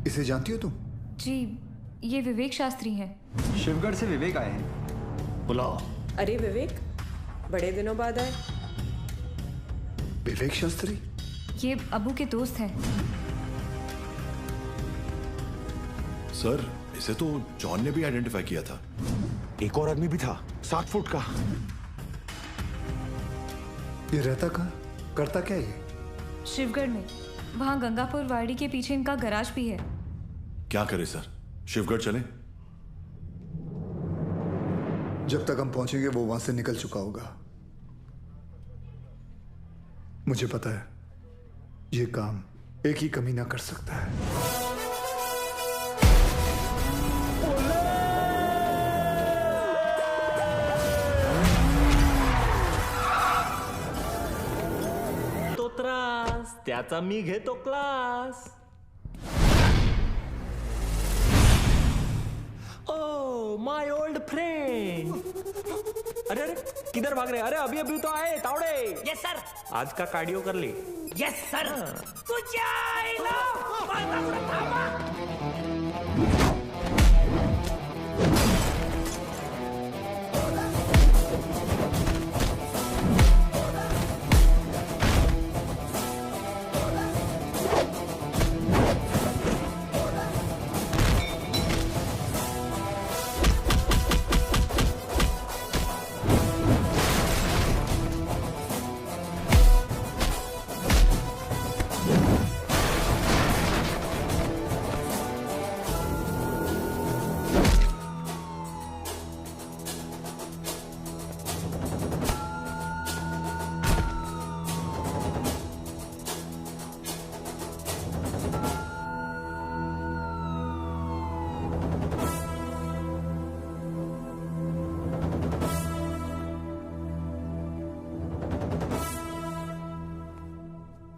इसे जानती हो तुम? जी, ये विवेक शास्त्री हैं। शिवगढ़ से विवेक आए हैं। बुलाओ। अरे विवेक, बड़े दिनों बाद आए। विवेक शास्त्री? ये अबू के दोस्त हैं। सर, इसे तो जॉन ने भी आइडेंटिफाई किया था। एक और आदमी भी था, 60 फुट का। ये रहता कहाँ, करता क्या ये? शिवगढ़ में, वहां गंगापुर वाड़ी के पीछे इनका गराज भी है। क्या करे सर, शिवगढ़ चलें? जब तक हम पहुंचेंगे वो वहां से निकल चुका होगा। मुझे पता है ये काम एक ही कमीना कर सकता है। तो त्रास त्याचा मी घेतो class. Oh my old friend. अरे अरे किधर भाग रहे? अरे अभी अभी तो आए तावड़े। Yes sir. आज का कार्डियो कर ली? Yes sir. तुझ्या आईला माझा थांबा।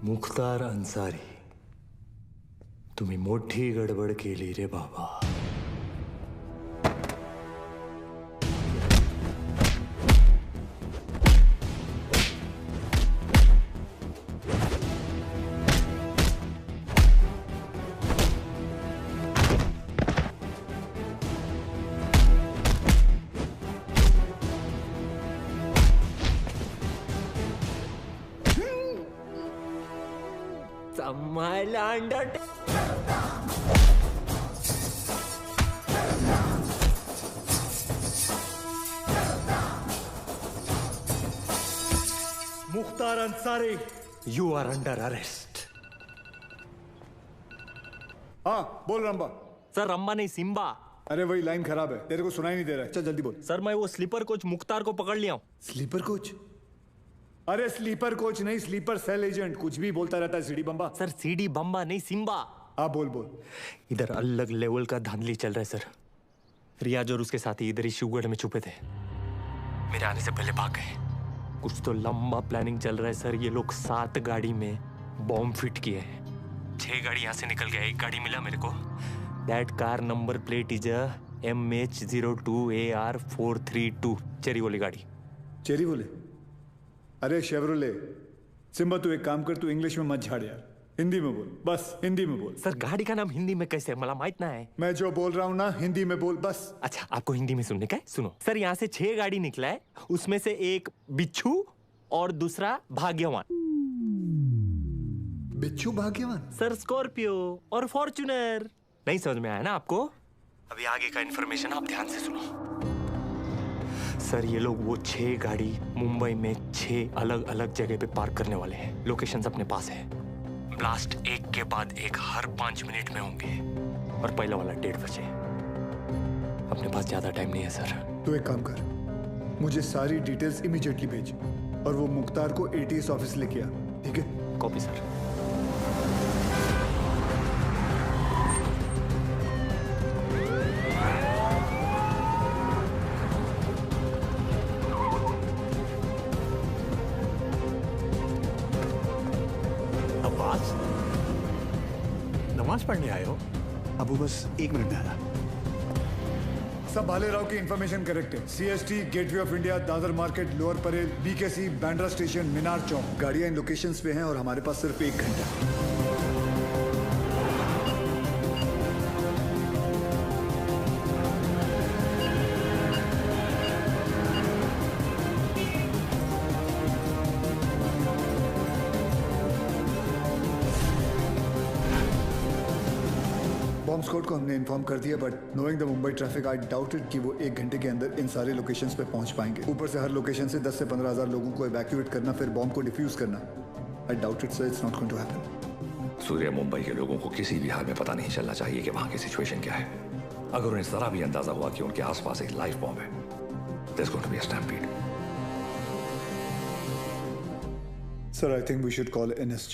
मुख्तार अन्सारी, तुम्ही मोठी गडबड केली रे बाबा. समायला under Mukhtar Ansari, you are under arrest. हाँ बोल रंबा. सर रंबा नहीं, सिम्बा. अरे वही लाइन खराब है, तेरे को सुनाई नहीं दे रहा है. चल जल्दी बोल. सर मैं वो स्लीपर कोच मुख्तार को पकड़ लिया हूँ. Sleeper coach? अरे स्लीपर कोच नहीं, स्लीपर सेल एजेंट. कुछ भी बोलता रहता है सीडी बम्बा. सर सीडी बम्बा नहीं, सिम्बा. हाँ बोल बोल. इधर अलग लेवल का धांधली चल रहा है सर. रियाज और उसके साथी इधर ही शिवगढ़ में छुपे थे. मेरे आने से पहले भाग गए. कुछ तो लंबा प्लानिंग चल रहा है सर. ये लोग 7 गाड़ी में बॉम्ब फिट किए हैं. 6 गाड़ी यहाँ से निकल गया, 1 गाड़ी मिला मेरे को. That car number plate is MH02AR432. Cherry वाली गाड़ी. चेरी बोले? अरे शेवरोले. सिम्बा तू एक काम कर, तू इंग्लिश में मत झाड़ यार, हिंदी में बोल. बस हिंदी में बोल. सर गाड़ी का नाम हिंदी में कैसे, मला माहित ना है. मैं जो बोल रहा हूँ ना हिंदी में बोल बस. अच्छा आपको हिंदी में सुनने का है? सुनो सर, यहाँ से 6 गाड़ी निकला है. उसमें से एक बिच्छू और दूसरा भाग्यवान. बिच्छू भाग्यवान? सर स्कॉर्पियो और फॉर्च्यूनर. नहीं समझ में आया ना आपको? अभी आगे का इन्फॉर्मेशन आप ध्यान से सुनो. सर ये लोग वो 6 गाड़ी मुंबई में 6 अलग अलग जगह पे पार्क करने वाले हैं. लोकेशंस अपने पास है. ब्लास्ट एक के बाद एक हर 5 मिनट में होंगे. और पहला वाला 1:30 बजे. अपने पास ज्यादा टाइम नहीं है सर. तू एक काम कर, मुझे सारी डिटेल्स इमीडिएटली भेज और वो मुख्तार को ATS ऑफिस लेके आ. ठीक है? Copy sir. नमाज पढ़ने आए हो? अबू बस 1 मिनट में आया. सब भालेराव की इंफॉर्मेशन करेक्ट है. CST, gateway of India, Dadar market, lower Parel, BKC, Bandra station, Minar Chowk. गाड़ियां इन लोकेशंस पे हैं और हमारे पास सिर्फ 1 घंटा. बॉम्ब स्क्वाड को हमने इन्फॉर्म कर दिया, but knowing the Mumbai traffic I doubted कि वो 1 घंटे के अंदर इन सारे लोकेशंस पे पहुंच पाएंगे. ऊपर से हर लोकेशन से 10 से 15 हजार लोगों को इवैक्यूएट करना, फिर बॉम्ब को डिफ्यूज करना. I doubt it sir, it's not going to happen. Surya, Mumbai के लोगों को किसी भी हाल में पता नहीं चलना चाहिए कि वहां की सिचुएशन क्या है. अगर उन्हें जरा भी अंदाजा हुआ कि उनके आसपास एक लाइव बॉम्ब है, there's going to be a stampede. Sir, I think we should call NSG.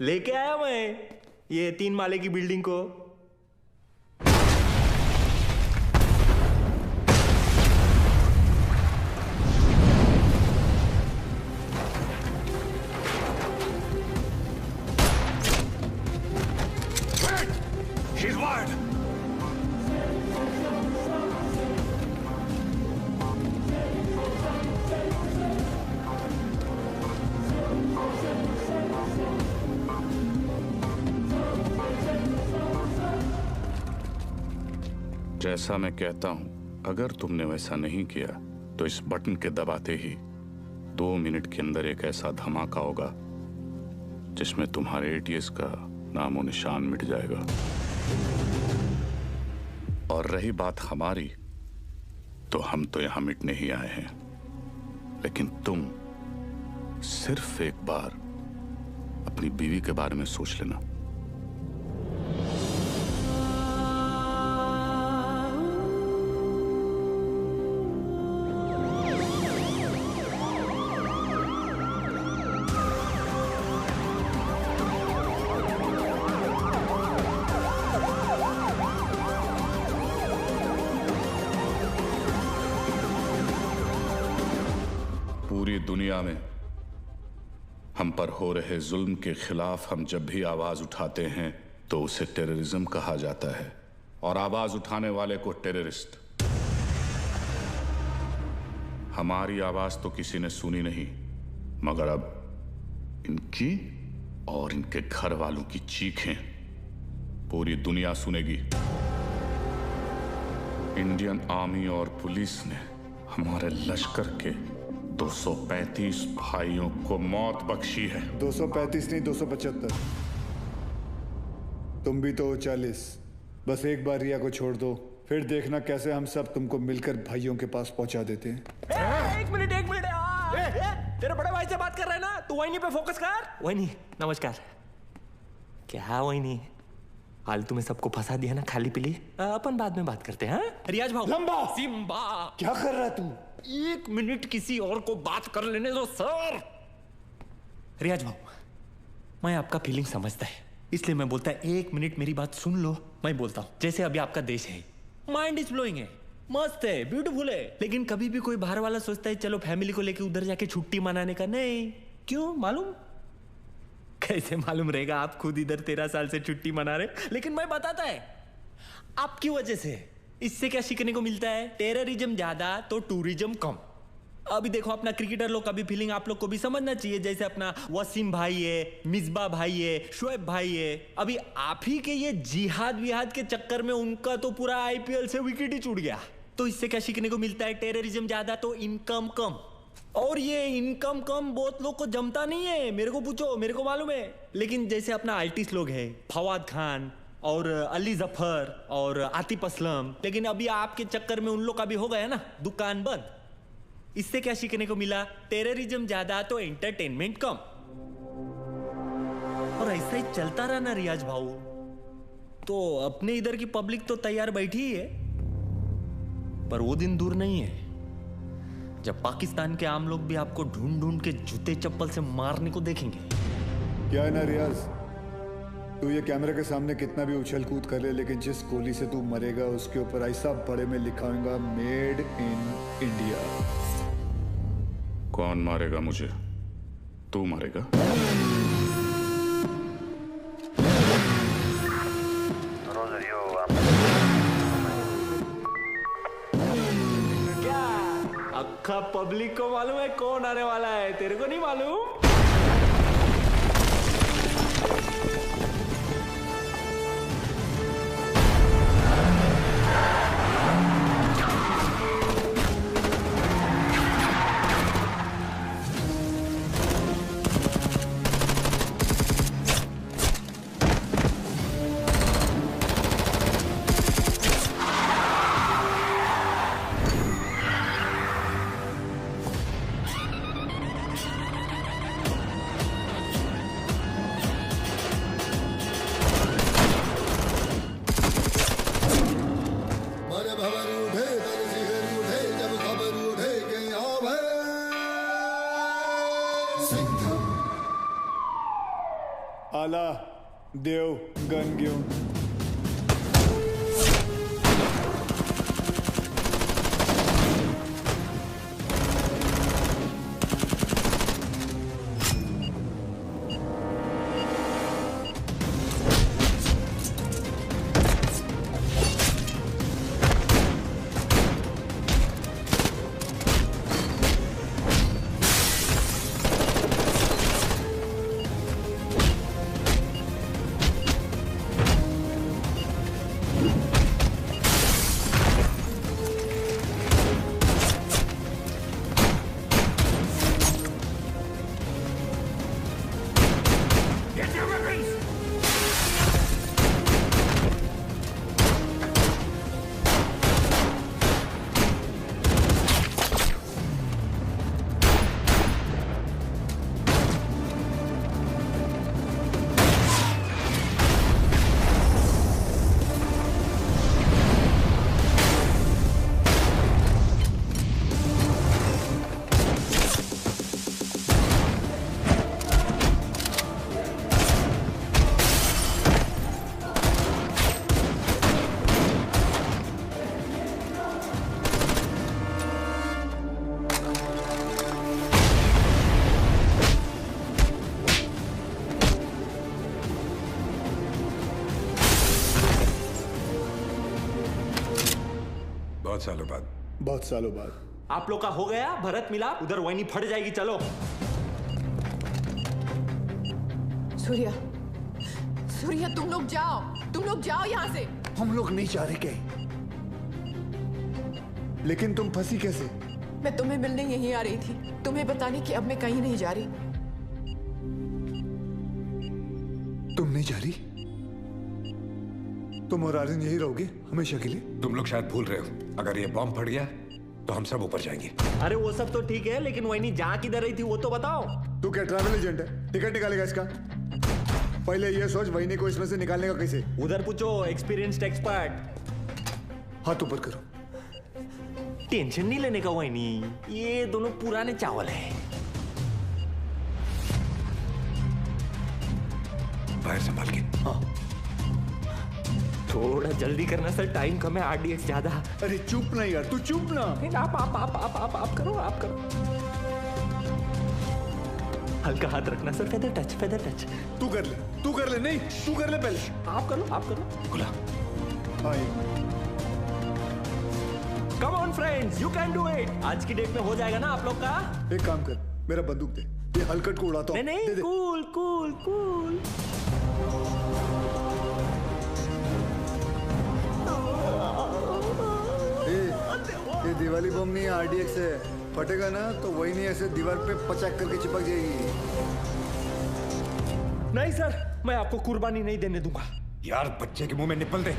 लेके आया मैं ये 3 माले की बिल्डिंग को। She's wired. जैसा मैं कहता हूं, अगर तुमने वैसा नहीं किया तो इस बटन के दबाते ही 2 मिनट के अंदर एक ऐसा धमाका होगा जिसमें तुम्हारे एटीएस का नामो निशान मिट जाएगा। और रही बात हमारी, तो हम तो यहां मिटने ही आए हैं, लेकिन तुम सिर्फ एक बार अपनी बीवी के बारे में सोच लेना। पूरी दुनिया में हम पर हो रहे जुल्म के खिलाफ हम जब भी आवाज उठाते हैं तो उसे टेररिज्म कहा जाता है, और आवाज उठाने वाले को टेररिस्ट। हमारी आवाज तो किसी ने सुनी नहीं, मगर अब इनकी और इनके घर वालों की चीखें पूरी दुनिया सुनेगी। इंडियन आर्मी और पुलिस ने हमारे लश्कर के 235 भाइयों को मौत बख्शी है। 235 नहीं, 275। तुम भी तो 40। बस एक बार रिया को छोड़ दो, फिर देखना कैसे हम सब तुमको मिलकर भाइयों के पास पहुंचा देते हैं। एक मिनट तेरे बड़े भाई से बात कर रहा है ना, तू वही पे फोकस कर। वही नमस्कार। क्या वही फालतू में सबको फंसा दिया ना, खाली पीली। अपन बाद में बात करते हैं। रियाज भाऊ। लंबा सिम्बा क्या कर रहा है तू? 1 मिनट किसी और को बात कर लेने दो सर। रियाज भाऊ, मैं आपका फीलिंग समझता है, इसलिए मैं बोलता है 1 मिनट मेरी बात सुन लो। मैं बोलता हूँ जैसे अभी आपका देश है, माइंड इज ब्लोइंग है, मस्त है, ब्यूटीफुल है, लेकिन कभी भी कोई बाहर वाला सोचता है चलो फैमिली को लेके उधर जाके छुट्टी मनाने का। नहीं, क्यों मालूम? कैसे मालूम रहेगा? आप खुद इधर 13 साल से छुट्टी मना रहे, लेकिन मैं बताता है आपकी वजह से। इससे क्या सीखने को मिलता है? टेररिज्म ज्यादा तो टूरिज्म कम। अभी देखो अपना क्रिकेटर लोग का भी फीलिंग आप लोग को भी समझना चाहिए। जैसे अपना वसीम भाई है, मिसबा भाई है, शोएब भाई है, अभी आप ही के ये जिहाद विहाद के चक्कर में उनका तो पूरा आईपीएल से विकेट ही छूट गया। तो इससे क्या सीखने को मिलता है? टेररिज्म ज्यादा तो इनकम कम। और ये इनकम कम बहुत लोग को जमता नहीं है, मेरे को पूछो, मेरे को मालूम है। लेकिन जैसे अपना आर्टिस्ट लोग है, फवाद खान और अली जफर और आतिफ असलम, लेकिन अभी आपके चक्कर में उन लोग का भी हो गया ना दुकान बंद। इससे क्या सीखने को मिला? टेररिज्म ज्यादा तो एंटरटेनमेंट कम। और ऐसा ही चलता रहा ना रियाज भाऊ, तो अपने इधर की पब्लिक तो तैयार बैठी ही है, पर वो दिन दूर नहीं है जब पाकिस्तान के आम लोग भी आपको ढूंढ ढूंढ के जूते चप्पल से मारने को देखेंगे। क्या है ना रियाज, तू ये कैमरे के सामने कितना भी उछल कूद कर ले, लेकिन जिस गोली से तू मरेगा उसके ऊपर ऐसा बड़े में लिखा होगा मेड इन इंडिया। कौन मारेगा मुझे? तू मारेगा? क्या अक्खा पब्लिक को मालूम है कौन आने वाला है? तेरे को नहीं मालूम? आला देव गन घेऊन. बहुत सालों बाद आप लोग का हो गया भरत मिला. उधर वही फट जाएगी. चलो सूर्या, सूर्या तुम लोग जाओ यहाँ से. हम लोग नहीं जा रहे कहीं. लेकिन तुम फंसी कैसे? मैं तुम्हें मिलने यहीं आ रही थी, तुम्हें बताने कि अब मैं कहीं नहीं जा रही. तुम नहीं जा रही? तुम और आर्यन यही रहोगे हमेशा के लिए? तुम लोग शायद भूल रहे हो, अगर ये बॉम्ब फट गया तो हम सब ऊपर जाएंगे. अरे वो सब तो ठीक है, लेकिन वही जा किधर रही थी वो तो बताओ. तू क्या ट्रैवल एजेंट है? टिकट निकालेगा इसका? पहले ये सोच वहीनी को इसमें से निकालने का कैसे. उधर पूछो एक्सपीरियंस्ड एक्सपर्ट. हाथ ऊपर करो. टेंशन नहीं लेने का वहीनी, ये दोनों पुराने चावल है. बाहर संभाल के. हाँ थोड़ा जल्दी करना सर, टाइम कम है. RDX ज्यादा. अरे चुप ना यार, तू चुप ना. आप करो. हल्का हाथ रखना सर. Feather touch. तू कर ले. नहीं तू कर ले पहले. आप करो. खुला. Come on friends, you can do it. आज की डेट में हो जाएगा ना आप लोग का. एक काम कर, मेरा बंदूक दे. ये हलकट को उड़ाता हूं. नहीं कूल. ये दिवाली बम नहीं RDX है. फटेगा ना तो वही नहीं ऐसे दीवार पे पचाक करके चिपक जाएगी. नहीं सर, मैं आपको कुर्बानी नहीं देने दूंगा. यार बच्चे के मुंह में निपल दे.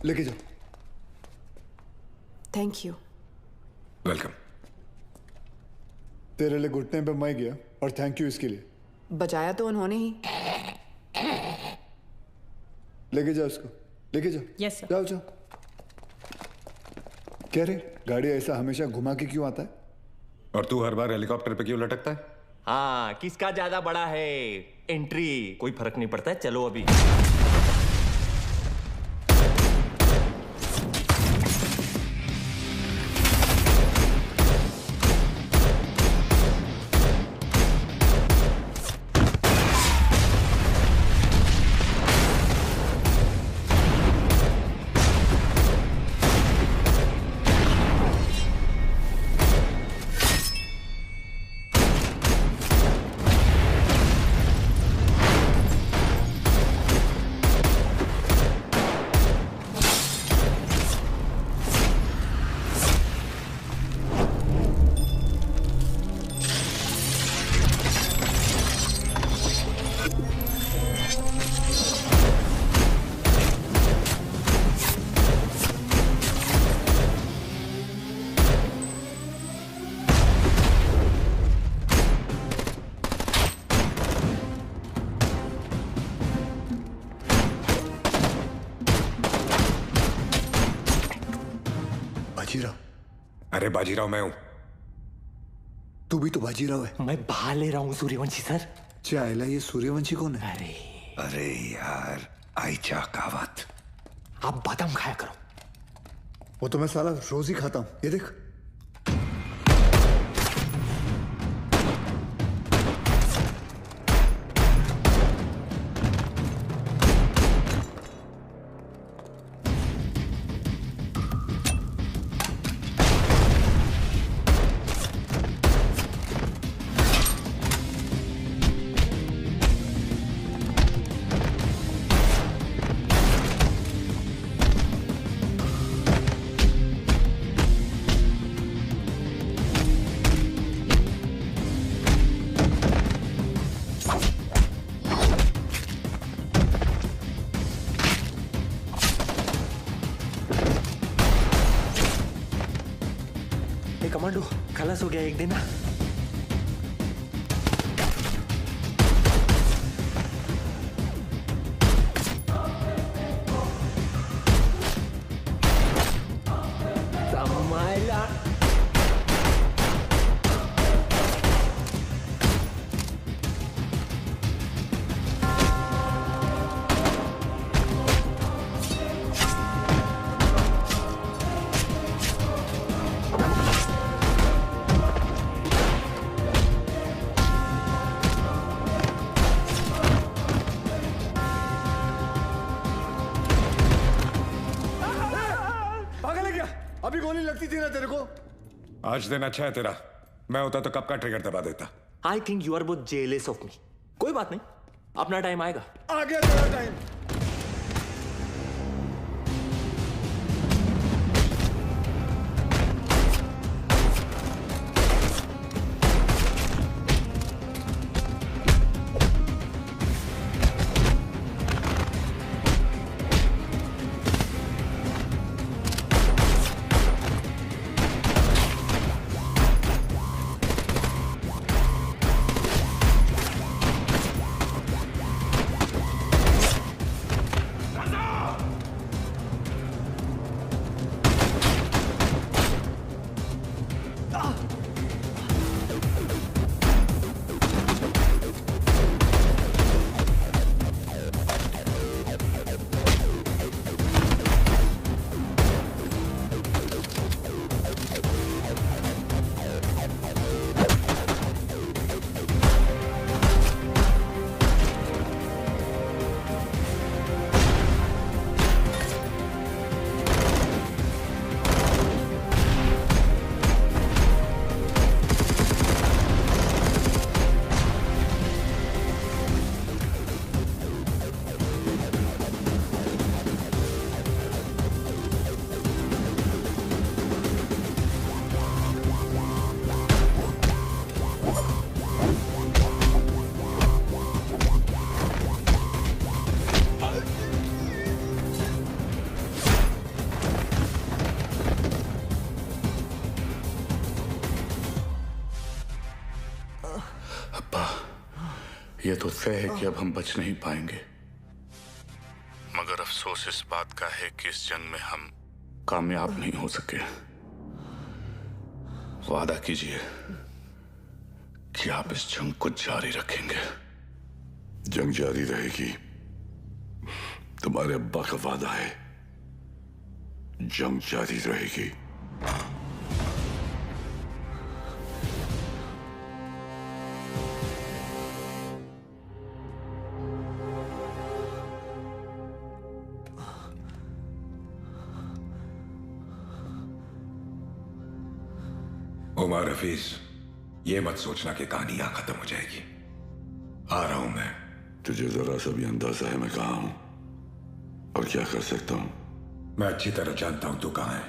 लेके जाओ. Thank you. वेलकम. तेरे लिए घुटने पे मैं गया और थैंक यू इसके लिए. बजाया तो उन्होंने ही. लेके जाओ इसको. लेके जाओ. Yes sir. जाओ. क्या रे, गाड़ी ऐसा हमेशा घुमा के क्यों आता है? और तू हर बार हेलीकॉप्टर पे क्यों लटकता है? हाँ, किसका ज्यादा बड़ा है एंट्री, कोई फर्क नहीं पड़ता है. चलो अभी. अरे बाजीराव मैं हूं। तू भी तो बाजीराव है। मैं बाहर ले रहा हूँ सूर्यवंशी सर। चाइला ये सूर्यवंशी कौन है? अरे यार आइचा कावत। आप बादाम खाया करो। वो तो मैं साला रोज ही खाता हूं, ये देख। कमांडो खलास हो गया एक दिन। अभी गोली लगती थी ना तेरे को। आज दिन अच्छा है तेरा, मैं होता तो कब का ट्रिगर दबा देता। I think you are both jealous of me. कोई बात नहीं, अपना टाइम आएगा। आ गया तेरा टाइम। ये तो तय है कि अब हम बच नहीं पाएंगे, मगर अफसोस इस बात का है कि इस जंग में हम कामयाब नहीं हो सके। वादा कीजिए कि आप इस जंग को जारी रखेंगे। जंग जारी रहेगी, तुम्हारे अब्बा का वादा है। जंग जारी रहेगी। उमर हफीज, ये मत सोचना कि कहानी यहां खत्म हो जाएगी। आ रहा हूं मैं। तुझे जरा सा भी अंदाजा है मैं कहां हूं और क्या कर सकता हूं? मैं अच्छी तरह जानता हूं तू कहां है।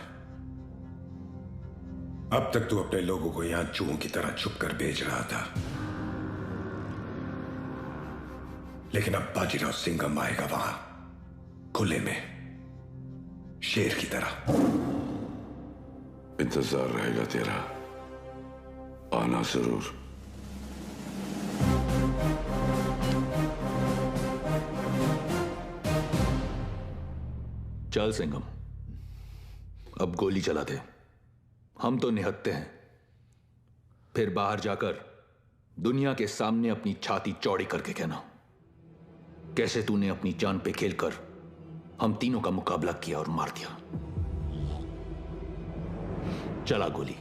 अब तक तू अपने लोगों को यहां चूहों की तरह छुप कर बेच रहा था, लेकिन अब बाजीराव सिंघम आएगा वहां खुले में, शेर की तरह। इंतजार रहेगा तेरा, आना जरूर। चल सिंघम, अब गोली चला दे। हम तो निहत्ते हैं, फिर बाहर जाकर दुनिया के सामने अपनी छाती चौड़ी करके कहना कैसे तूने अपनी जान पे खेलकर हम तीनों का मुकाबला किया और मार दिया। चला गोली।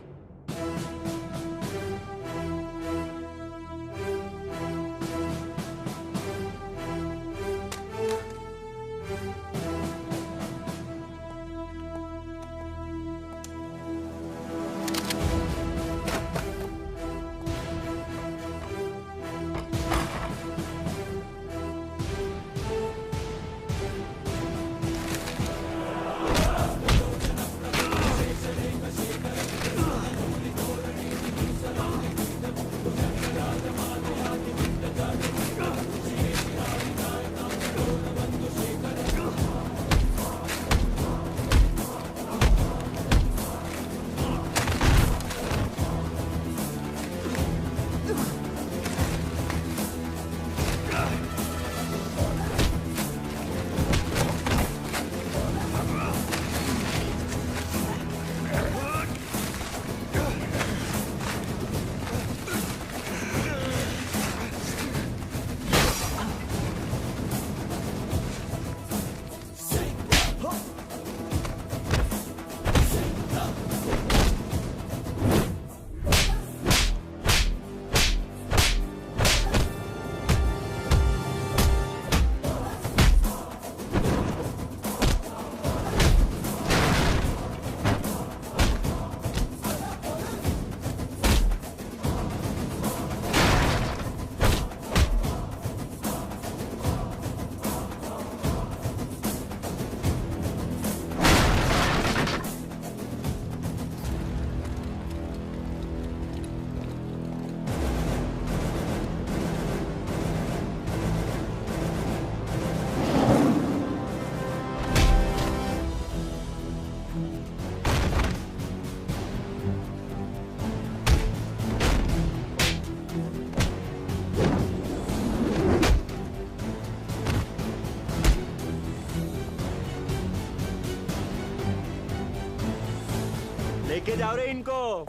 लेके जाओ रे इनको।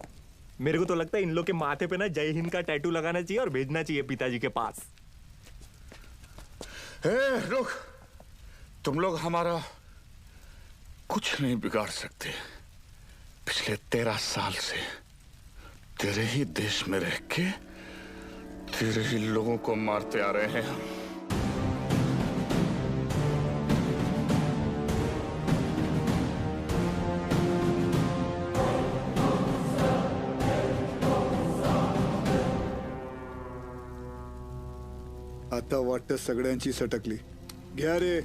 मेरे को तो लगता है इन लोग के माथे पे ना जय हिंद का टैटू लगाना चाहिए और भेजना चाहिए पिताजी के पास। रुक, तुम लोग हमारा कुछ नहीं बिगाड़ सकते। पिछले 13 साल से तेरे ही देश में रह के तेरे ही लोगों को मारते आ रहे हैं हम। आता वाटतं सगळ्यांची सटकली। घ्या रे।